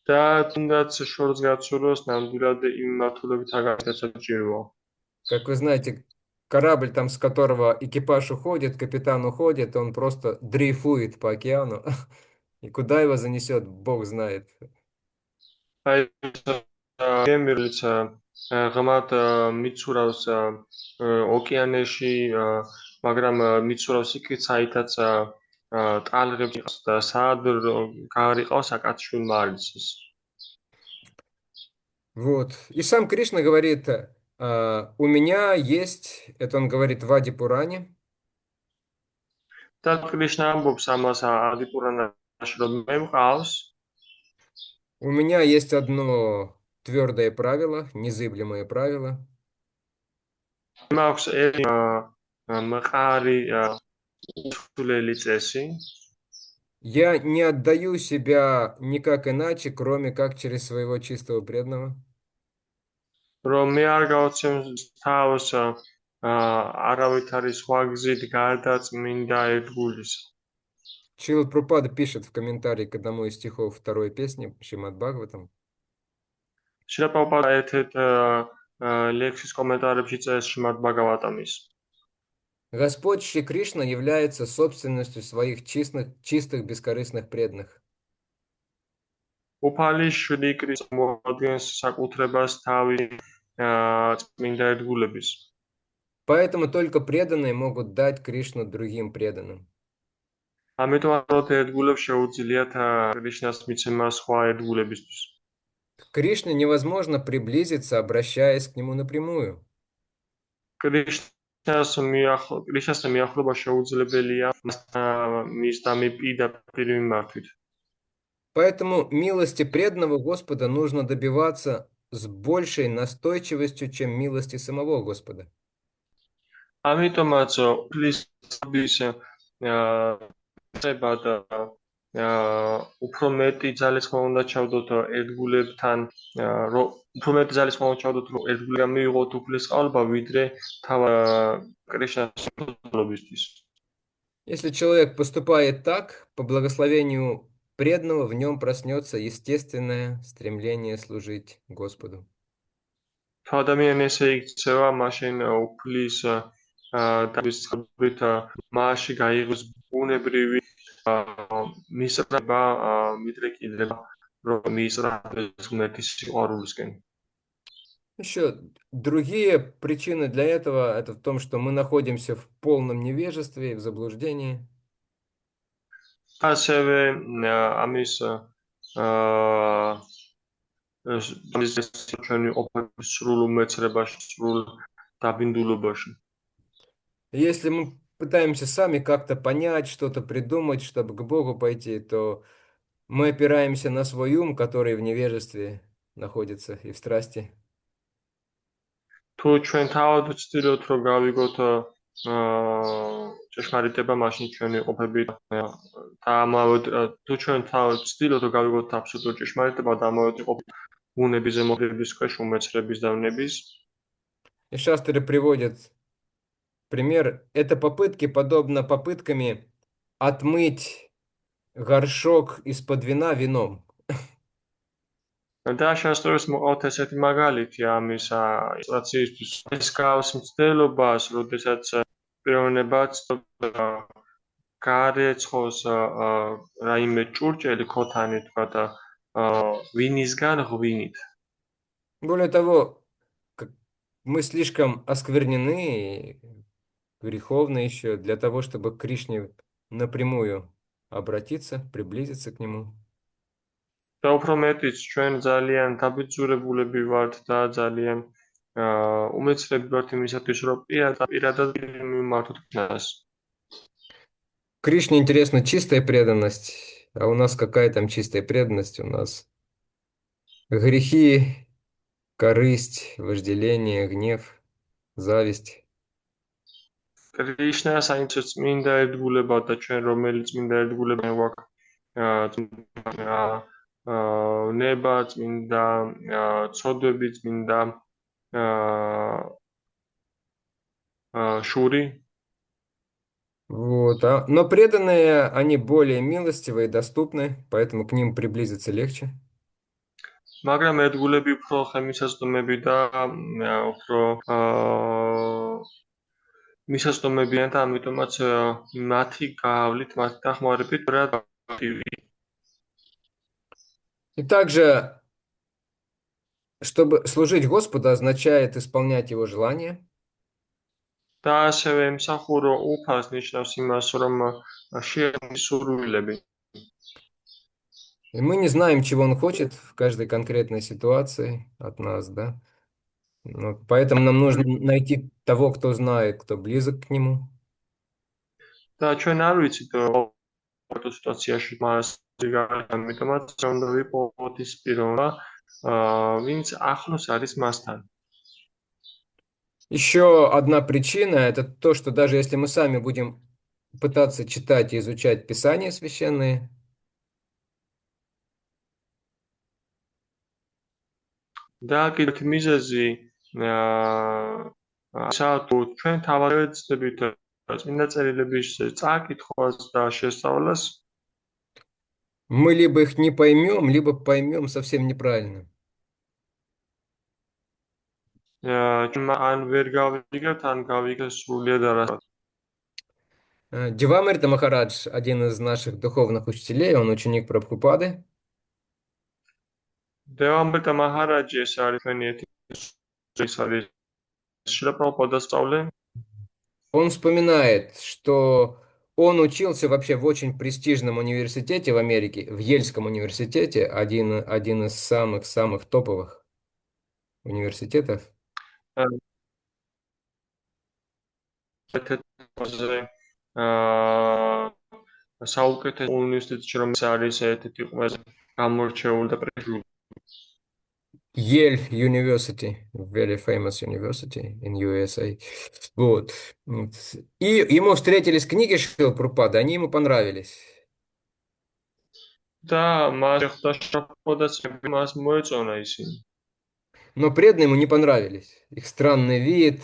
Как вы знаете, корабль, там, с которого экипаж уходит, капитан уходит, он просто дрейфует по океану. И куда его занесет, Бог знает. გემრიელიც ღმად მიცურავს ოკეანეში, მაგრამ მიცურავს იქით, საითაც ტალღებს იყავს და სად გარიყავს აკაცშვილ მარიცის. Вот. И сам Кришна говорит, у меня есть, это он говорит в Ади Пуране. და კრიშნა ამბობს ამას ადი პურანაში, რომ მე მყავს У меня есть одно твердое правило, незыблемое правило. მაქვს მყარი უსულელი წესი. Я не отдаю себя никак иначе, кроме как через своего чистого преданного. რომ მე არ გავაცემ თავს არავითარი სხვა გზით გარდა წმინდა ერთგულისა. Шрила Прабхупада пишет в комментарии к одному из стихов второй песни Шримад Бхагаватам. Шрила Прабхупада ერთ-ერთ ლექსის კომენტარებში წერს შრიმად ბაგავატამის. Господь Шри Кришна является собственностью своих чистых бескорыстных преданных. უფალი შრი კრისტე მოადგენს საკუთრებას თავი წმინდა ერთგულების. Поэтому только преданные могут дать Кришну другим преданным. ამიტომ აროდ ერთგულებს შეუძლიათ კრიშნას მიცემა სხვა ერთგულებისთვის. К Кришне невозможно приблизиться, обращаясь к нему напрямую. კრიშნასთან მიახლოება შეუძლებელია მის პირდაპირ მიმართვით. Поэтому милости преданного Господа нужно добиваться с большей настойчивостью, чем милости самого Господа. ამიტომაც უფლის უფრო მეტი ძალისხმევა უნდა ჩავდოთ ერთგულებთან, უფრო მეტი ძალისხმევა ჩავდოთ, რომ ერთგულიდან მივიღოთ უფლის წყალობა, ვიდრე თავად კრიშნას ლობისთვის. Если человек поступает так, по благословению преданного в нем проснется естественное стремление служить Господу. თუ ადამიანი ესე იქცევა, მაშინ უფლის დაწყებით მასში გაიღოს ბუნებრივი მისწრება, ვიდრე კიდევ რომ მისწრდეს ღმერთის სიყვარულისკენ. Еще другие причины для этого это в том, что мы находимся в полном невежестве и в заблуждении. ასევე ამის ჩვენი ყოფნის სრულ უმეცრებაში, სრულ დაბინდულობაში. Если мы пытаемся сами как-то понять, что-то придумать, чтобы к Богу пойти, то мы опираемся на свой ум, который в невежестве находится и в страсти. თუ ჩვენ თავად ვცდილოთ რომ გავიგოთ ჭეშმარიტება, მაშინ ჩვენი ყოფები და ამავე თუ ჩვენ თავად ვცდილოთ რომ გავიგოთ აბსოლუტურ ჭეშმარიტება და ამავე ყოფი უნების ზემოქმედების ქვეშ, უმეცრების და ვნების. И шастры приводят пример. Это попытки, подобно попытками отмыть горшок из-под вина вином. და შასტრებს მოყავთ ესეთი მაგალითი ამის ილუსტრაციისთვის. ეს გავს მცდელობას, როდესაც პიროვნებაც გარეცხოს რაიმე ჭურჭელი ქოთანი თქვა და ვინისგან ღვინით. Более того, мы слишком осквернены, греховны еще для того, чтобы к Кришне напрямую обратиться, приблизиться к нему. და უფრო მეტიც ჩვენ ძალიან დაბიძურებულები ვართ და ძალიან უმეცრები ვართ იმისათვის, რომ პირადად მიმართოთ нас. Кришне интересна чистая преданность, а у нас какая там чистая преданность? У нас грехи, корысть, вожделение, гнев, зависть. კრიშნა საინტერესო წმინდა ერთგულება და ჩვენ რომელიც წმინდა ერთგულება გვაქვს ნება წმინდა ცოდვები წმინდა შური. Вот, но преданные, они более милостивые и доступны, поэтому к ним приблизиться легче. მაგრამ ერთგულები უფრო ხელმისაწვდომები და უფრო მისაწვდომებიან და ამიტომაც მათი გავლით, მათი დახმარებით რა И также, чтобы служить Господу, означает исполнять Его желания. და ასევე მსახურო უფალს ნიშნავს იმას, რომ შეეხოს სურვილები. И мы не знаем, чего Он хочет в каждой конкретной ситуации от нас, да? Вот, поэтому нам нужно найти того, кто знает, кто близок к Нему. და ჩვენ არ ვიცით ყოველ სიტუაციაში მას ამიტომაც უნდა ვიყოთ ის პიროვნება, ვინც ახლოს არის მასთან. Еще одна причина – это то, что даже если мы сами будем пытаться читать и изучать Писания священные, და კიდევ მიზეზი საათუ ჩვენ თავად ვეცდებით წმინდა წერილების წაკითხვას და შესწავლას, мы либо их не поймем, либо поймем совсем неправильно. ან ვერ გავიგებთ, ან გავიგებთ სრულიად არასწორად. Девамрita Махарадж, один из наших духовных учителей, он ученик Прабхупады. დევამრიტა მაჰარაჯი ეს არის თქვენი ეს არის შრილა პრაბჰუპადა სწავლე. Он вспоминает, что он учился вообще в очень престижном университете в Америке, в Ельском университете, один из самых-самых топовых университетов. საუკეთესო უნივერსიტეტში, რომელიც არის ერთ-ერთი ყველაზე გამორჩეული და პრესტიჟული. Yale University, very famous university in USA. Вот. И ему встретились книги Шрилы Прабхупады, они ему понравились. და მას ეხდა შრაფო და ცები მას მოეწონა ისინი. Но преданные ему не понравились. Их странный вид,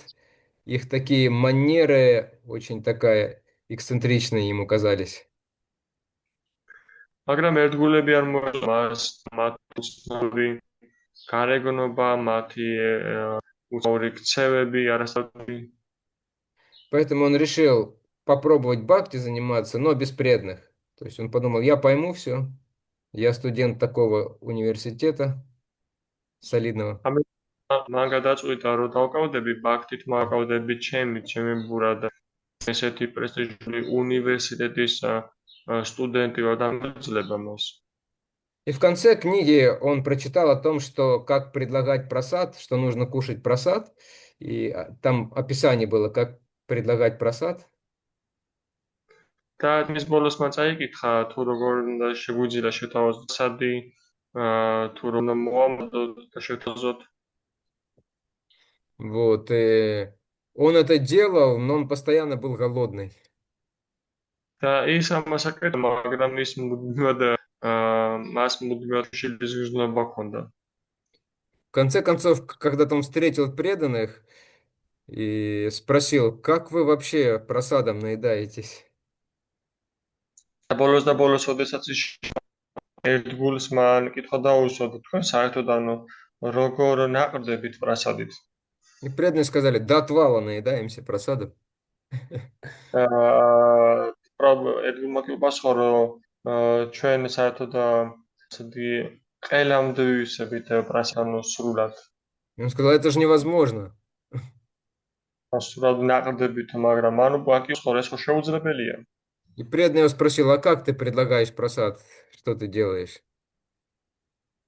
их такие манеры очень такая эксцентричные ему казались. მაგრამ ერთგულები არ მოეწონა მას მათი უცნაური გარეგნობა, მათი უცნაური ქცევები, არასწორი. Поэтому он решил попробовать бхакти заниматься, но без преданных. То есть он подумал, я пойму все, я студент такого университета солидного. მან გადაწყვიტა, რომ დავკავდები ბაქთით, მოვაკავდები ჩემი ბურა და ესეთი პრესტიჟული უნივერსიტეტის სტუდენტი ვარ და მიძლება მას. И в конце книги он прочитал о том, что как предлагать прасад, что нужно кушать прасад. И там описание было, как предлагать прасад. და მის ბოლოს მან წაიკითხა, თუ როგორ უნდა შეგვიძლია შეთავაზოთ სადი, თუ რომ უნდა მოვამოდოთ და შევთავაზოთ. Вот, и он это делал, но он постоянно был голодный. და ის ამას აკეთებდა, მაგრამ მას მუდმივად შილის გრძნობა ჰქონდა. В конце концов, когда-то он встретил преданных и спросил, как вы вообще просадом наедаетесь? და ბოლოს, ოდესაც ის ერთგულს მან კითხვა დაუსვა, თქვენ საერთოდ როგორ ნაყრდებით პრასადით? И преданные сказали, до отвала наедаемся просадом. ერთგულმა კი უპასუხა, რომ ჩვენ საერთოდ ასეთი ყელამდე ვივსებით პრასადო სრულად. И он сказал, это же невозможно. სრულად ნაყრდებით, მაგრამ ანუ ბაკი ხორეს ხო შეუძლებელია. И преданный его спросил, а как ты предлагаешь просад? Что ты делаешь?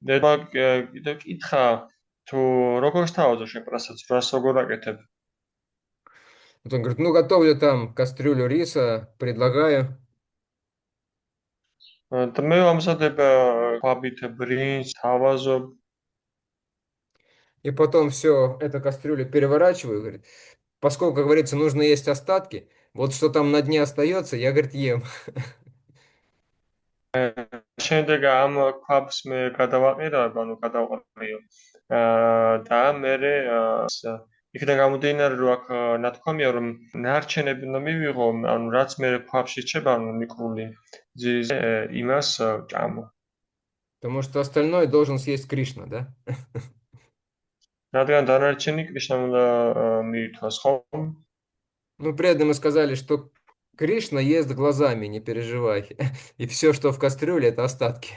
და კიდევ კითხა, თუ როგორ სთავაზო შენ პრასადს, რას როგორ აკეთებ? Вот он говорит, ну готовлю там кастрюлю риса, предлагаю. და მე ვამზადებ ქვაბით ბრინს, თავაზობ. И потом все, эту кастрюлю переворачиваю, говорит, поскольку, как говорится, нужно есть остатки, вот что там на дне остается, я, говорит, ем. შემდეგ ამ ქვაბს მე გადავაყირავ, გადავყრიო. და მე იქიდან გამომდინარე, რომ აქ ნათქვამია, რომ ნარჩენები უნდა მივიღო, ანუ რაც მე ქვაბში რჩება, მიკრული ძიზე იმას ჭამო. Потому что остальное должен съесть Кришна, да? რადგან დანარჩენი კრიშნამ უნდა მიირთვას, ხო? Ну, преданные сказали, что Кришна ест глазами, не переживай. И все, что в кастрюле, это остатки.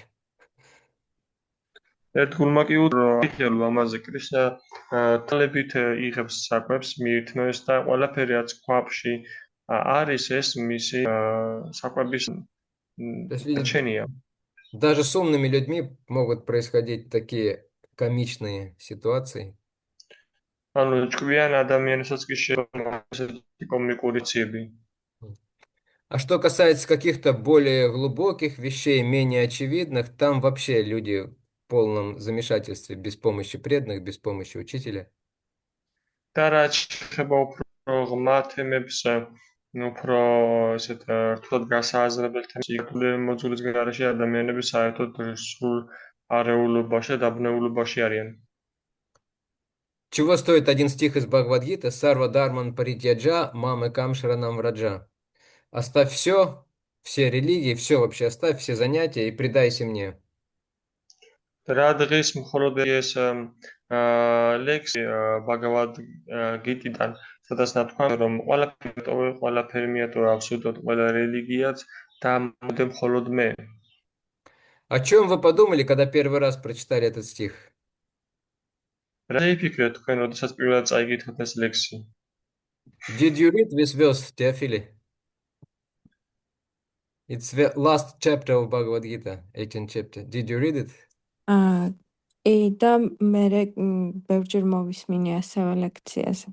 ერთგულმა კი უთხრა ამაზე კრიშნა თლებით იღებს საკვებს მიირთმევს და ყველაფერი რაც ქვაბში არის ეს მისი საკვების То есть, видите, ჩენია. даже с умными людьми могут происходить такие комичные ситуации. ანუ ჭკვიან ადამიანებსაც კი შეგვიძლია ესეთი კომიკური ციები. А что касается каких-то более глубоких вещей, менее очевидных, там вообще люди в полном замешательстве, без помощи преданных, без помощи учителя. და რაც შეეხება უფრო ღრმა თემებს, უფრო ესეთ რთულად გასააზრებელ თემებს, იქნებ მოძულის გარეშე ადამიანები საერთოდ სრულ არეულობაში და დაბნეულობაში арიან. Чего стоит один стих из Бхагавад-гиты? Сарва Дарман Паритьяджа, Мамы Камшаранам Враджа. Оставь все религии, все вообще оставь, все занятия и предайся мне. რა დღის მხოლოდ ეს ლექსი ბაგავად გიტიდან სადაც ნათქვამია რომ ყველაფერი მიატოვა აბსოლუტურად ყველა რელიგიაც და მოდე მხოლოდ მე. О чем вы подумали, когда первый раз прочитали этот стих? რა იფიქრეთ თქვენ როდესაც პირველად წაიგითხეთ ეს ლექსი? Did you read this verse, Теофили? It's the last chapter of Bhagavad Gita, 18th chapter. Did you read it? და მე ბევრჯერ მოვისმინე ასევე ლექციაზე.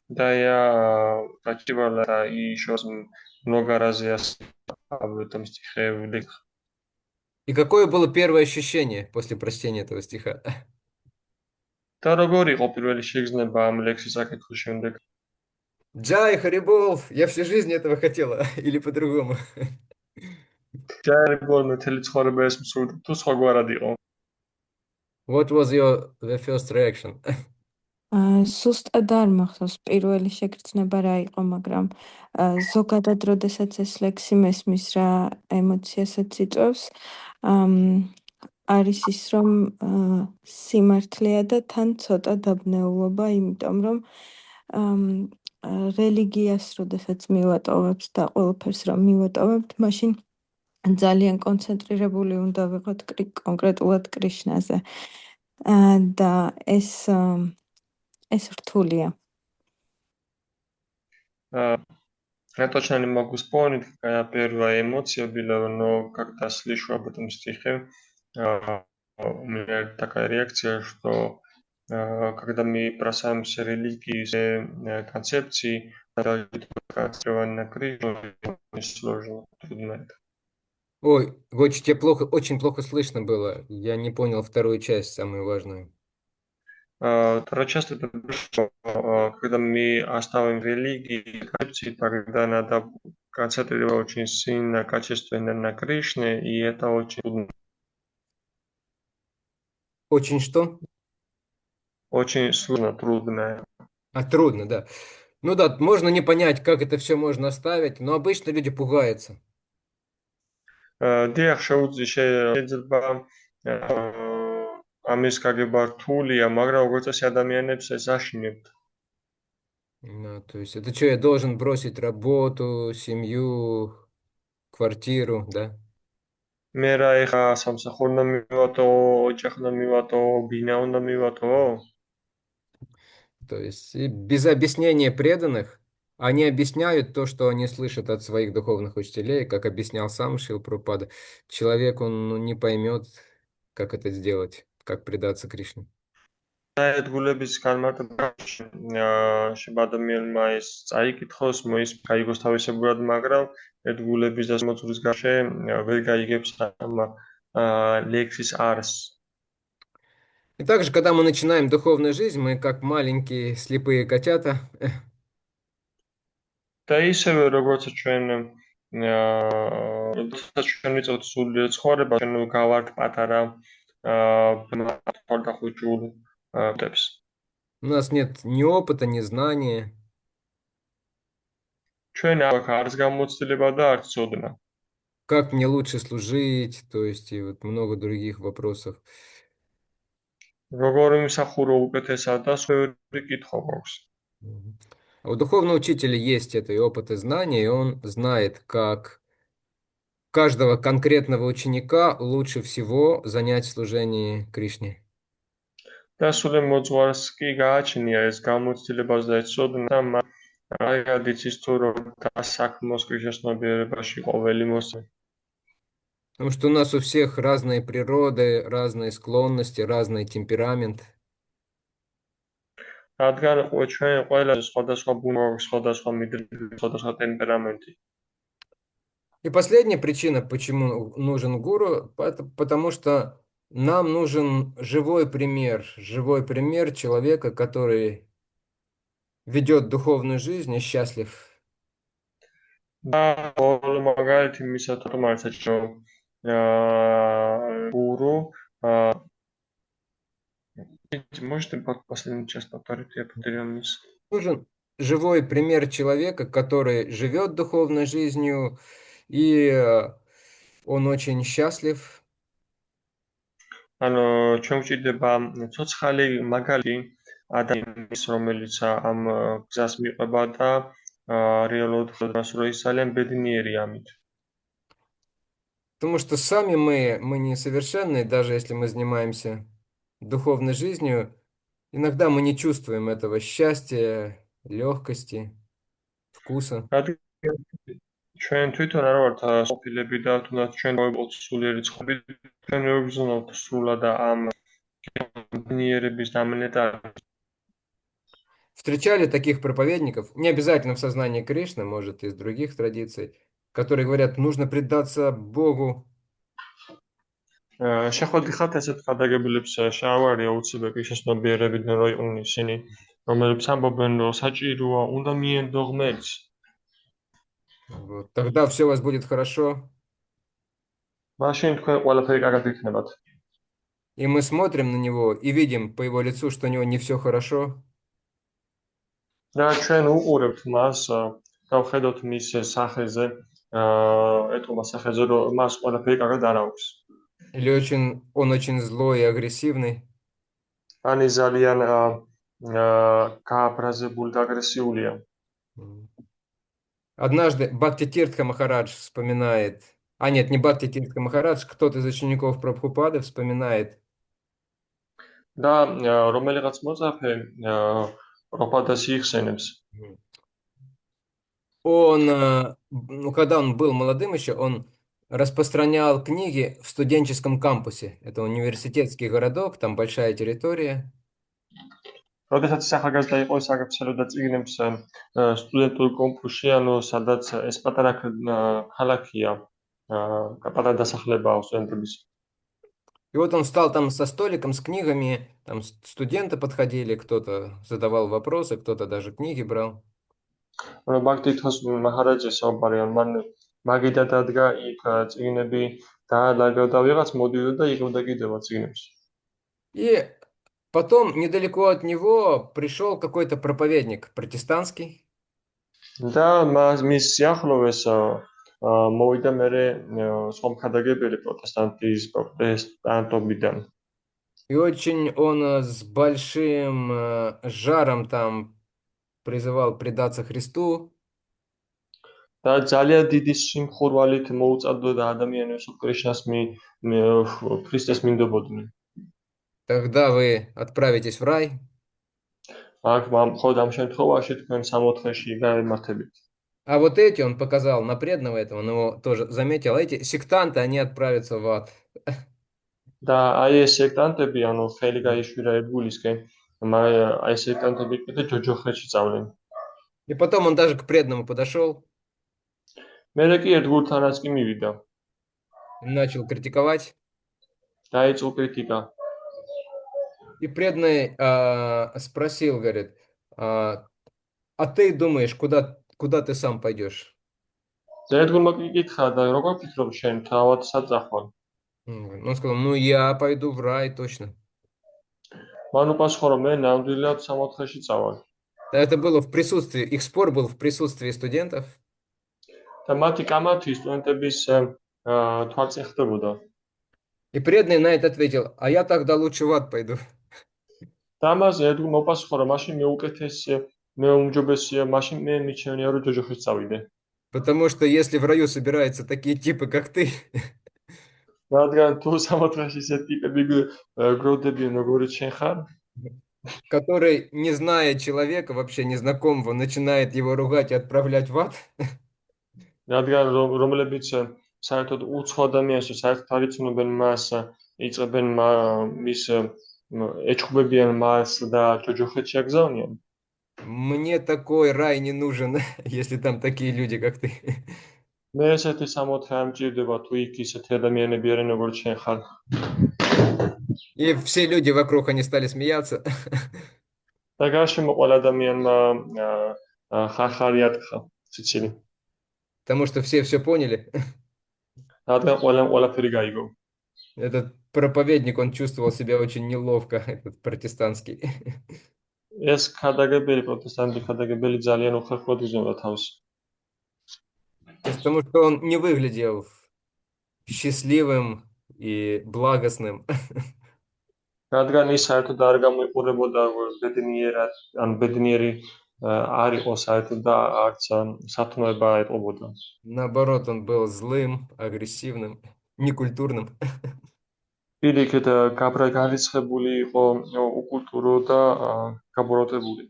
Да, я прочитала и еще много раз я об этом стихе в лекциях. И какое было первое ощущение после прочтения этого стиха? და როგორ იყო პირველი შეგრძნება ამ ლექსის საკითხის შემდეგ? Джай, Харибол, я всю жизнь этого хотела, или по-другому. ჯერ მთელი ცხოვრება ეს მსურდა თუ სხვაგვარად იყო? What was the first reaction? სუსტად არ მახსოვს პირველი შეგრძნება რა იყო, მაგრამ ზოგადად როდესაც ეს ლექსი მესმის რა ემოციასაც იწვევს, არის ის რომ სიმართლეა და თან ცოტა დაბნეულობა, იმიტომ რომ რელიგიას როდესაც მივატოვებთ და ყველაფერს რომ მივატოვებთ, მაშინ ძალიან კონცენტრირებული უნდა ვიყოთ კონკრეტულად კრიშნაზე. და ეს რთულია. Я точно не могу вспомнить, какая первая эмоция была, но когда слышу об этом стихе, у меня такая реакция, что когда мы бросаемся религии, концепции, даже открывание на Кришну, очень сложно, трудно это. Ой, Гочи, тебе очень плохо слышно было. Я не понял вторую часть, самую важную. Вторая часть это что, когда мы оставим религии, концепции, тогда надо концентрироваться очень сильно, качественно на Кришне, и это очень трудно. Очень что? Очень сложно, трудно. Трудно, да. Ну да, можно не понять, как это все можно оставить, но обычно люди пугаются. დიახ, შეიძლება ამის გაგება რთულია, მაგრამ როგორც წესი ადამიანებს ეს აშინებთ. Ну, то есть это что, я должен бросить работу, семью, квартиру, да? მე რა ეხა სამსახური უნდა მივატო, ოჯახი უნდა მივატო, ბინა უნდა მივატო? То есть и без объяснения преданных они объясняют то, что они слышат от своих духовных учителей, как объяснял сам Шрила Прабхупада. Человек, он не поймет, как это сделать, как предаться Кришне. ერთგულების განმარტებაში შეიძლება ადამიანმა ეს წაიკითხოს, გაიგოს თავისებურად, მაგრამ ერთგულების და მოძღვრის გარშე ვერ გაიგებს ამ ლექსის არს. И также, когда мы начинаем духовную жизнь, мы как маленькие слепые котята, და ისევე როგორც ჩვენ როდესაც ჩვენ ვიწევთ სულიერ ცხოვრებას, ჩვენ გავართ პატარა ხორდახუჭულ ტებს. у нас нет ни опыта, ни знания. ჩვენ აქ არც გამოცდილება და არც ცოდნა. Как мне лучше служить, то есть и вот много других вопросов. როგორ იმსახურო უკეთესად და სხვადასხვა კითხვა გვაქვს. Мгм. А у духовного учителя есть это и опыт, и знания, и он знает, как каждого конкретного ученика лучше всего занять в служении Кришне. და სულ მოძღვარს კი გააჩნია ეს გამოცდილებას და ეს ცოდნა, მაგრამ იცის თუ რომ დასაქმოს ქრისტიანობაში ყოველი მოსწონი. Потому что у нас у всех разные природы, разные склонности, разный темперамент. რადგან ჩვენ ყველა სხვადასხვა ბუნება, სხვადასხვა მიდრეკილი, სხვადასხვა ტემპერამენტი. И последняя причина, почему нужен гуру, потому что нам нужен живой пример человека, который ведет духовную жизнь и счастлив. და ყოველ მაგალითი მისათა რომ არ საჭირო гуру. Можете последнюю часть повторить, я потерял мысль. Нужен живой пример человека, который живет духовной жизнью, и он очень счастлив. ანუ ჩვენ გვჭირდება ცოცხალი მაგალითი ადამიანის, რომელიც ამ გზას მიყვება და რეალურად ხედავს, ის ძალიან ბედნიერი ამით. Потому что сами мы несовершенны, даже если мы занимаемся духовной жизнью, иногда мы не чувствуем этого счастья, легкости, вкуса. ჩვენ თვითონ არ ვართ სოფილები და თუნდაც ჩვენ ვიყავთ სულიერი ცხოვრებით, ჩვენ ვერ ვგრძნობთ სრულად ამ ბედნიერების დამნეტარებას. Встречали таких проповедников, не обязательно в сознании Кришны, может, из других традиций, которые говорят, нужно предаться Богу. შეხვედრიხართ ესეთ გადაგებულებს შაავარია უცებ ქრისტიანობიერებიდან რო იყვნენ ისინი, რომლებიც ამბობენ, რომ საჭიროა უნდა მიენდო ღმერთს. Вот. Тогда все у вас будет хорошо. მაშინ თქვენ ყველაფერი კარგად იქნებათ. И мы смотрим на него и видим по его лицу, что у него не все хорошо. და ჩვენ უყურებთ მას და ვხედავთ მის სახეზე, ეთქობა სახეზე, რომ მას ყველაფერი კარგად არ აქვს. Или он очень злой и агрессивный. ან ის ძალიან გააბრაზებული და აგრესიულია. Однажды Бхакти Тиртха Махарадж вспоминает, нет, не Бхакти Тиртха Махарадж, кто-то из учеников Прабхупады вспоминает. და რომელიღაც მოწაფე პროფადას იხსენებს. Когда он был молодым еще, он распространял книги в студенческом кампусе. Это университетский городок, там большая территория. როდესაც ახალგაზრდა იყო, ის აგებსელოდა წიგნებს სტუდენტურ კამპუსში, ანუ სადაც ეს პატარა ქალაქია, პატარა დასახლებაა სტუდენტების. И вот он встал там со столиком с книгами, там студенты подходили, кто-то задавал вопросы, кто-то даже книги брал. Бхакти Махараджа საუბარია, მან მაგიდა დადგა იქ წიგნები დაალაგა და ვიღაც მოდიოდა და იღებდა კიდევ წიგნებს. И потом недалеко от него пришел какой-то проповедник протестантский. და მის სიახლოვეს მოვიდა მერე სხვა მხარდაგებელი პროტესტანტობიდან. И очень он с большим жаром там призывал предаться Христу. და ძალიან დიდი სიმხურვალით მოუწოდოდა ადამიანებს ქრისტეს მინდობოდნენ. Тогда вы отправитесь в рай. აქ მხოლოდ ამ შემთხვევაში თქვენ სამოთხეში გაემართებით. А вот эти, он показал на преданного этого, он его тоже заметил, эти сектанты, они отправятся в ад. და აი ეს სექტანტები, ანუ ხელი გაიშვირა ეგულისკენ, აი სექტანტები კიდე ჯოჯოხეთში წავლენ. И потом он даже к преданному подошел. მერე კი ერთ გურთანაც კი მივიდა. Начал критиковать. დაიწყო კრიტიკა. И преданный спросил, говорит, а ты думаешь, куда ты сам пойдешь? და ერთ გულმა კითხა და როგორ ფიქრობ შენ თავად საწახვალ? Он сказал, ну я пойду в рай точно. მან უპასუხა, რომ მე ნამდვილად სამოთხეში წავალ. Это было в присутствии, их спор был в присутствии студентов. და მათი კამათი სტუდენტების თვალწინ ხდებოდა. И преданный на это ответил, а я тогда лучше в ад пойду. და ამაზე ერთ გულმა უპასუხა, რომ მაშინ მე უკეთესია, მე უმჯობესია, მაშინ მე მიჩვენია, რომ ჯოჯოხეთში წავიდე. Потому что если в раю собираются такие типы, как ты, რადგან თუ სამოთხეში ისეთ ტიპები გროვდებიან, როგორიც შენ ხარ, который, не зная человека, вообще незнакомого, начинает его ругать и отправлять в ад, რადგან რომლებიც საერთოდ უცხო ადამიანს, საერთოდ არ იცნობენ მას, იწყებენ მის ეჩხუბებიან მას და ჯოჯოხეთში აგზავნიან. мне такой рай не нужен, если там такие люди, как ты. მე ესეთი სამოთხე არ მჭირდება, თუ იქ ისეთი ადამიანები არიან, როგორც შენ ხარ. И все люди вокруг, они стали смеяться. და გარშემო ყველა ადამიანმა ხარხარი ატყა ციცილი. Потому что все поняли. რადგან ყველამ ყველაფერი გაიგო. Этот проповедник, он чувствовал себя очень неловко, этот протестантский. ეს ქადაგებელი პროტესტანტი ქადაგებელი ძალიან უხერხოდ უზნედა თავს. То есть потому что он не выглядел счастливым и благостным. რადგან ის საერთოდ არ გამოიყურებოდა ბედნიერად, ან ბედნიერი არ იყო საერთოდ და არც სათნოება ეყობოდა. Наоборот, он был злым, агрессивным, некультурным. პირიქით გარიცხებული იყო, უკულტურო და გაბოროტებული.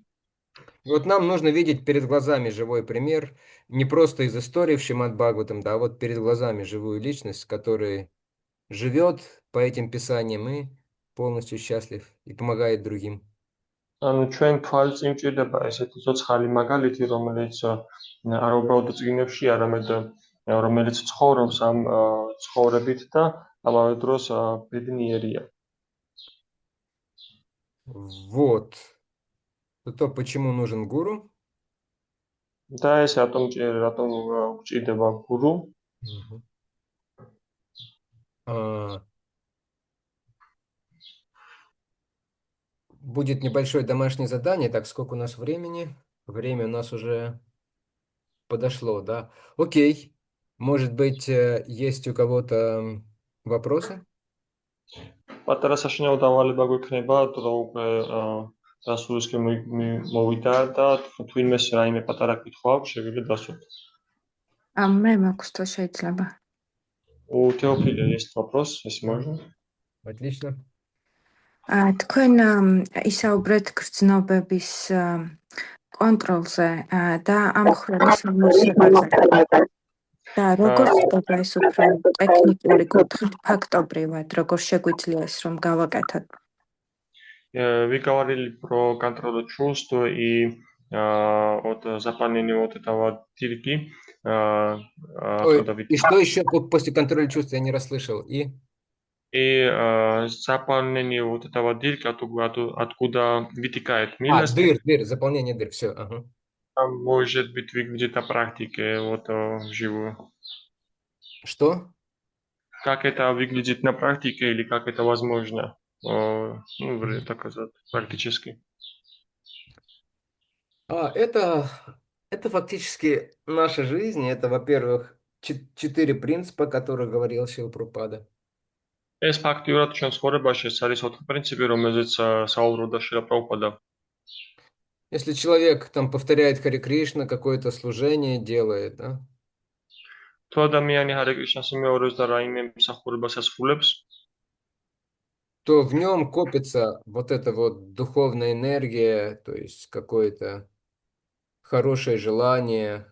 Вот нам нужно видеть перед глазами живой пример, не просто из истории в Шримад Бхагаватам, да, а вот перед глазами живую личность, которая живет по этим писаниям и полностью счастлив и помогает другим. ანუ ჩვენ თვალწინ ჭირდება ესეთი ცოცხალი მაგალითი, რომელიც არ უბრალოდ წიგნებში, არამედ რომელიც ცხოვრობს ამ ცხოვრებით და ამავე დროს ბედნიერია. Вот. То, почему нужен гуру? და ეს რატომ გჭირდება გურუ? А, Будет небольшое домашнее задание. Так, сколько у нас времени? Время у нас уже подошло, да? Окей. Может быть, есть у кого-то вопросы? პატარა საშინაო დავალება გვექნება, რომ უკვე დასრულისკენ მოვიდა და თვითმეს რაიმე პატარა კითხვა აქვს, შეგვიძლია დასვათ. მე მაქვს თუ შეიძლება. У Теофиля есть вопрос, если можно. Отлично. თქვენ ისაუბრეთ გრძნობების კონტროლზე და ამ ხვრელის ამოსებაზე. და როგორ ხდება ეს უფრო ტექნიკური კუთხით, ფაქტობრივად, როგორ შეგვიძლია ეს რომ გავაკეთოთ? Вы говорили про контроль чувств и вот заполнение вот этого дырки, когда Ой, и что еще после контроля чувств я не расслышал? и заполнение вот этого дырки, откуда вытекает милость, Дыр, заполнение дыр, все, ага. может быть выглядит на практике вот вживую. Что? Как это выглядит на практике или как это возможно? Ну, так сказать, практически. Это фактически наша жизнь. Это, во-первых, 4 принципа, о которых говорил Шрила Прабхупада. ეს ფაქტიურად ჩვენ ცხოვრებაში ეს არის 4 პრინციპი, რომელზეც საუბრობდა შრილა პრაბჰუპადა. Если человек там повторяет Харе Кришна, какое-то служение делает, да, თუ ადამიანი ჰარე კრიშნას იმეორებს და რაიმე მსახურებას ასრულებს, то в нем копится вот эта вот духовная энергия, то есть какое-то хорошее желание,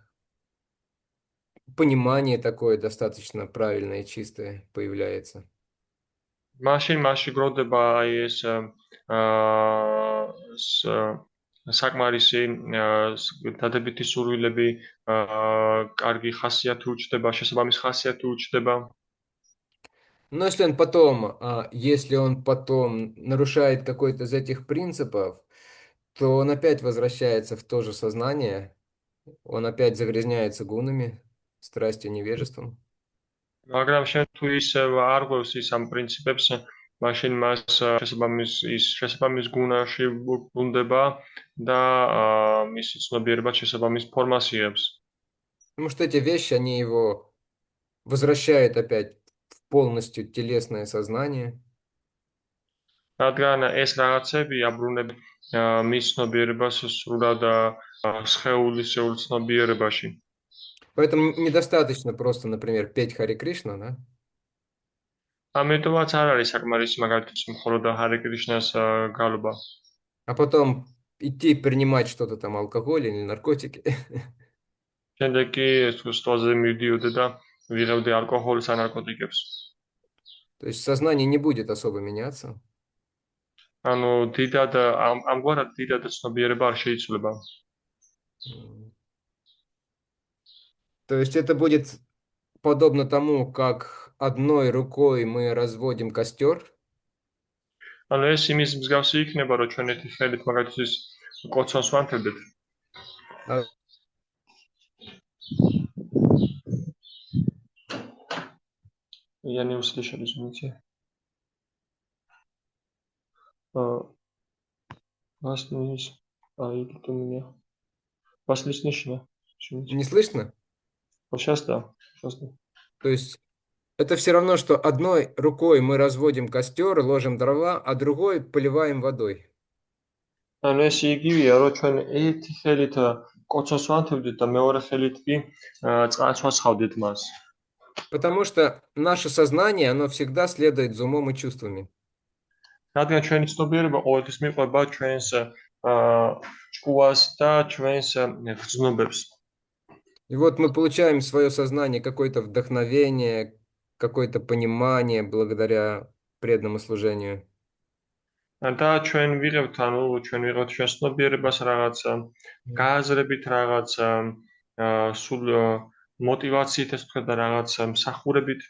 понимание такое достаточно правильное и чистое появляется. მაშინ გროვდება აი ეს საკმარისი დადებითი სურვილები, კარგი ხასიათი უჩნდება, შესაბამის ხასიათი უჩნდება. Но если он потом нарушает какой-то из этих принципов, то он опять возвращается в то же сознание, он опять загрязняется гунами, страстью, невежеством. მაგრამ შენ თუ ისევ არ ღვევს ის ამ პრინციპებს, მაშინ მას შესაბამის გუნაში ბრუნდება და მისი ცნობიერება შესაბამის ფორმას იღებს. Потому что эти вещи, они его возвращают опять в полностью телесное сознание. რადგან ეს რაღაცები აბრუნებენ მის ცნობიერებას სრულად სხეულის ცნობიერებაში. Поэтому недостаточно просто, например, петь Харе Кришна, да? ამიტომაც არ არის საკმარისი მაგალითად მხოლოდ ჰარე კრიშნას გალობა. А потом идти принимать что-то там, алкоголь или наркотики. შემდეგ კი სტვაზე მივდიოდე და ვიღებდე ალკოჰოლს ან ნარკოტიკებს. То есть сознание не будет особо меняться. ანუ დიდად ამგვარად დიდად ცნობიერება არ შეიცვლება. То есть это будет подобно тому, как одной рукой мы разводим костер, ანუ ეს იმის მსგავსი იქნება, რომ ჩვენ ერთი ხელით მაგალითად ის კოცონს ვანთებდეთ. а Я не услышал, извините. Вас не идут у меня. Вас не слышно. Извините. не слышно? Вот сейчас да. Сейчас да. То есть это все равно, что одной рукой мы разводим костер, ложим дрова, а другой поливаем водой. ანუ ეს იგივეა, რომ ჩვენ ერთი ხელით კოცონს ვანთებდით და მეორე ხელით კი წყალს ვასხავდით მას. Потому что наше сознание, оно всегда следует за умом и чувствами. რადგან ჩვენი ცნობიერება ყოველთვის მიყვება ჩვენს ჭკუას და ჩვენს გრძნობებს. И вот мы получаем в свое сознание какое-то вдохновение, какое-то понимание благодаря преданному служению. და ჩვენ ვიღებთ, ანუ ჩვენ ვიღებთ ჩვენს ცნობიერებას რაღაც გააზრებით, რაღაც სულ мотивациით ეს თქვა და რაღაც მსახურებით.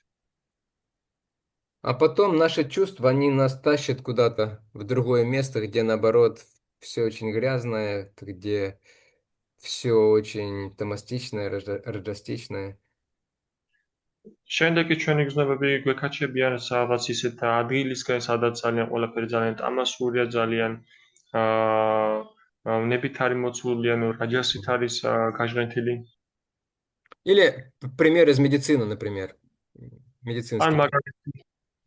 А потом наши чувства, они нас тащат куда-то в другое место, где наоборот все очень грязное, где все очень томастичное, раджастичное. შემდეგ კი ჩვენი გზნობები გვექაჩებიან რაღაც ისეთ ადგილისკენ, სადაც ძალიან ყველაფერი ძალიან ტამასურია, ძალიან ნებით არის მოცულული, ანუ რაჯასით არის გაჟღენთილი. Или пример из медицины, например. ან Медицинский пример.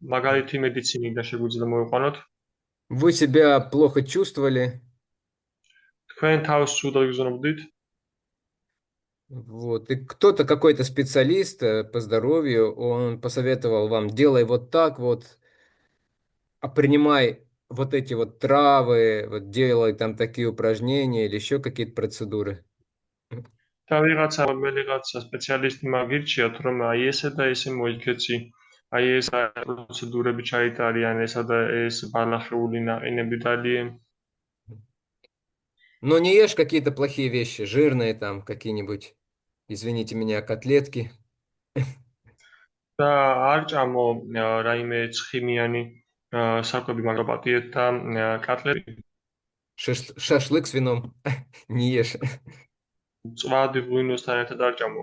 მაგალითი მედიცინიდან შეგვიძლია მოვიყვანოთ. Вы себя плохо чувствовали, თქვენ თავს ცუდად გრძნობდით, вот, и кто-то, какой-то специалист по здоровью, он посоветовал вам, делай вот так вот, а принимай вот эти вот травы, вот делай там такие упражнения или еще какие-то процедуры. და ვიღაცა სპეციალისტი მაგირჩიათ, რომ აი ესე და ესე მოიქეცი, აი ეს პროცედურები ჩაიტარიან, ესა და ეს ბალახეული ნაყინები დალიე. Но не ешь какие-то плохие вещи, жирные там какие-нибудь, извините меня, котлетки, და არ ჭამო რაიმე ცხიმიანი საკვები, მაგრამ პატიეთ და კატლეტი, шашлык с вином не ешь. მწვადი ღვინოსთან ერთად არ ჭამო.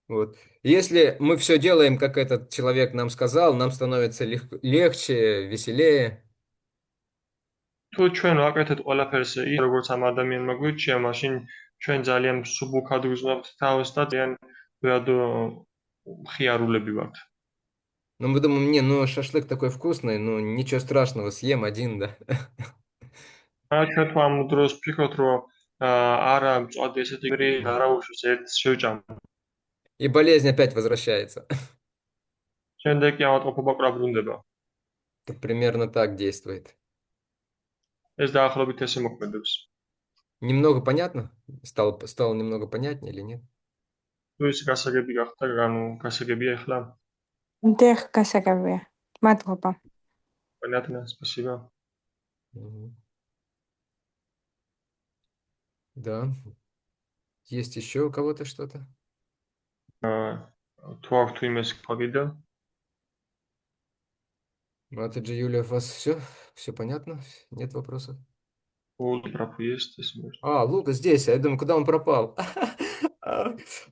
Вот. Если мы все делаем, как этот человек нам сказал, нам становится легче, веселее. თუ ჩვენ ვაკეთეთ ყველაფერს ის როგორც ამ ადამიანმა გვირჩია, მაშინ ჩვენ ძალიან მსუბუქად ვგრძნობთ თავს და ძალიან ვერად მხიარულები ვართ. Но мы думаем, не, ну шашлык такой вкусный, ну ничего страшного, съем один, да. ჩვენ თუ ამ დროს ვფიქრობთ, რომ არა მწვადი ესეთი გრი არაუშვის ერთს შევჭამ. И болезнь опять возвращается. შემდეგ კი ავადმყოფობა კვლავ ბრუნდება. Это примерно так действует. ეს დაახლოებით ესე მოქმედებს. Немного понятно? Стало немного понятнее или нет? თუ ის გასაგები გახდა, გასაგებია ახლა? დიახ, გასაგებია. მადლობა. Понятно, спасибо. Мгм. Да. Есть еще у кого-то что-то? თუ აქვს თუ იმეს თქვა კიდევ? Ну, это же, Юлия, у вас все понятно? Нет вопросов? Полуграфу есть, если можно. А, Лука здесь, я думаю, куда он пропал?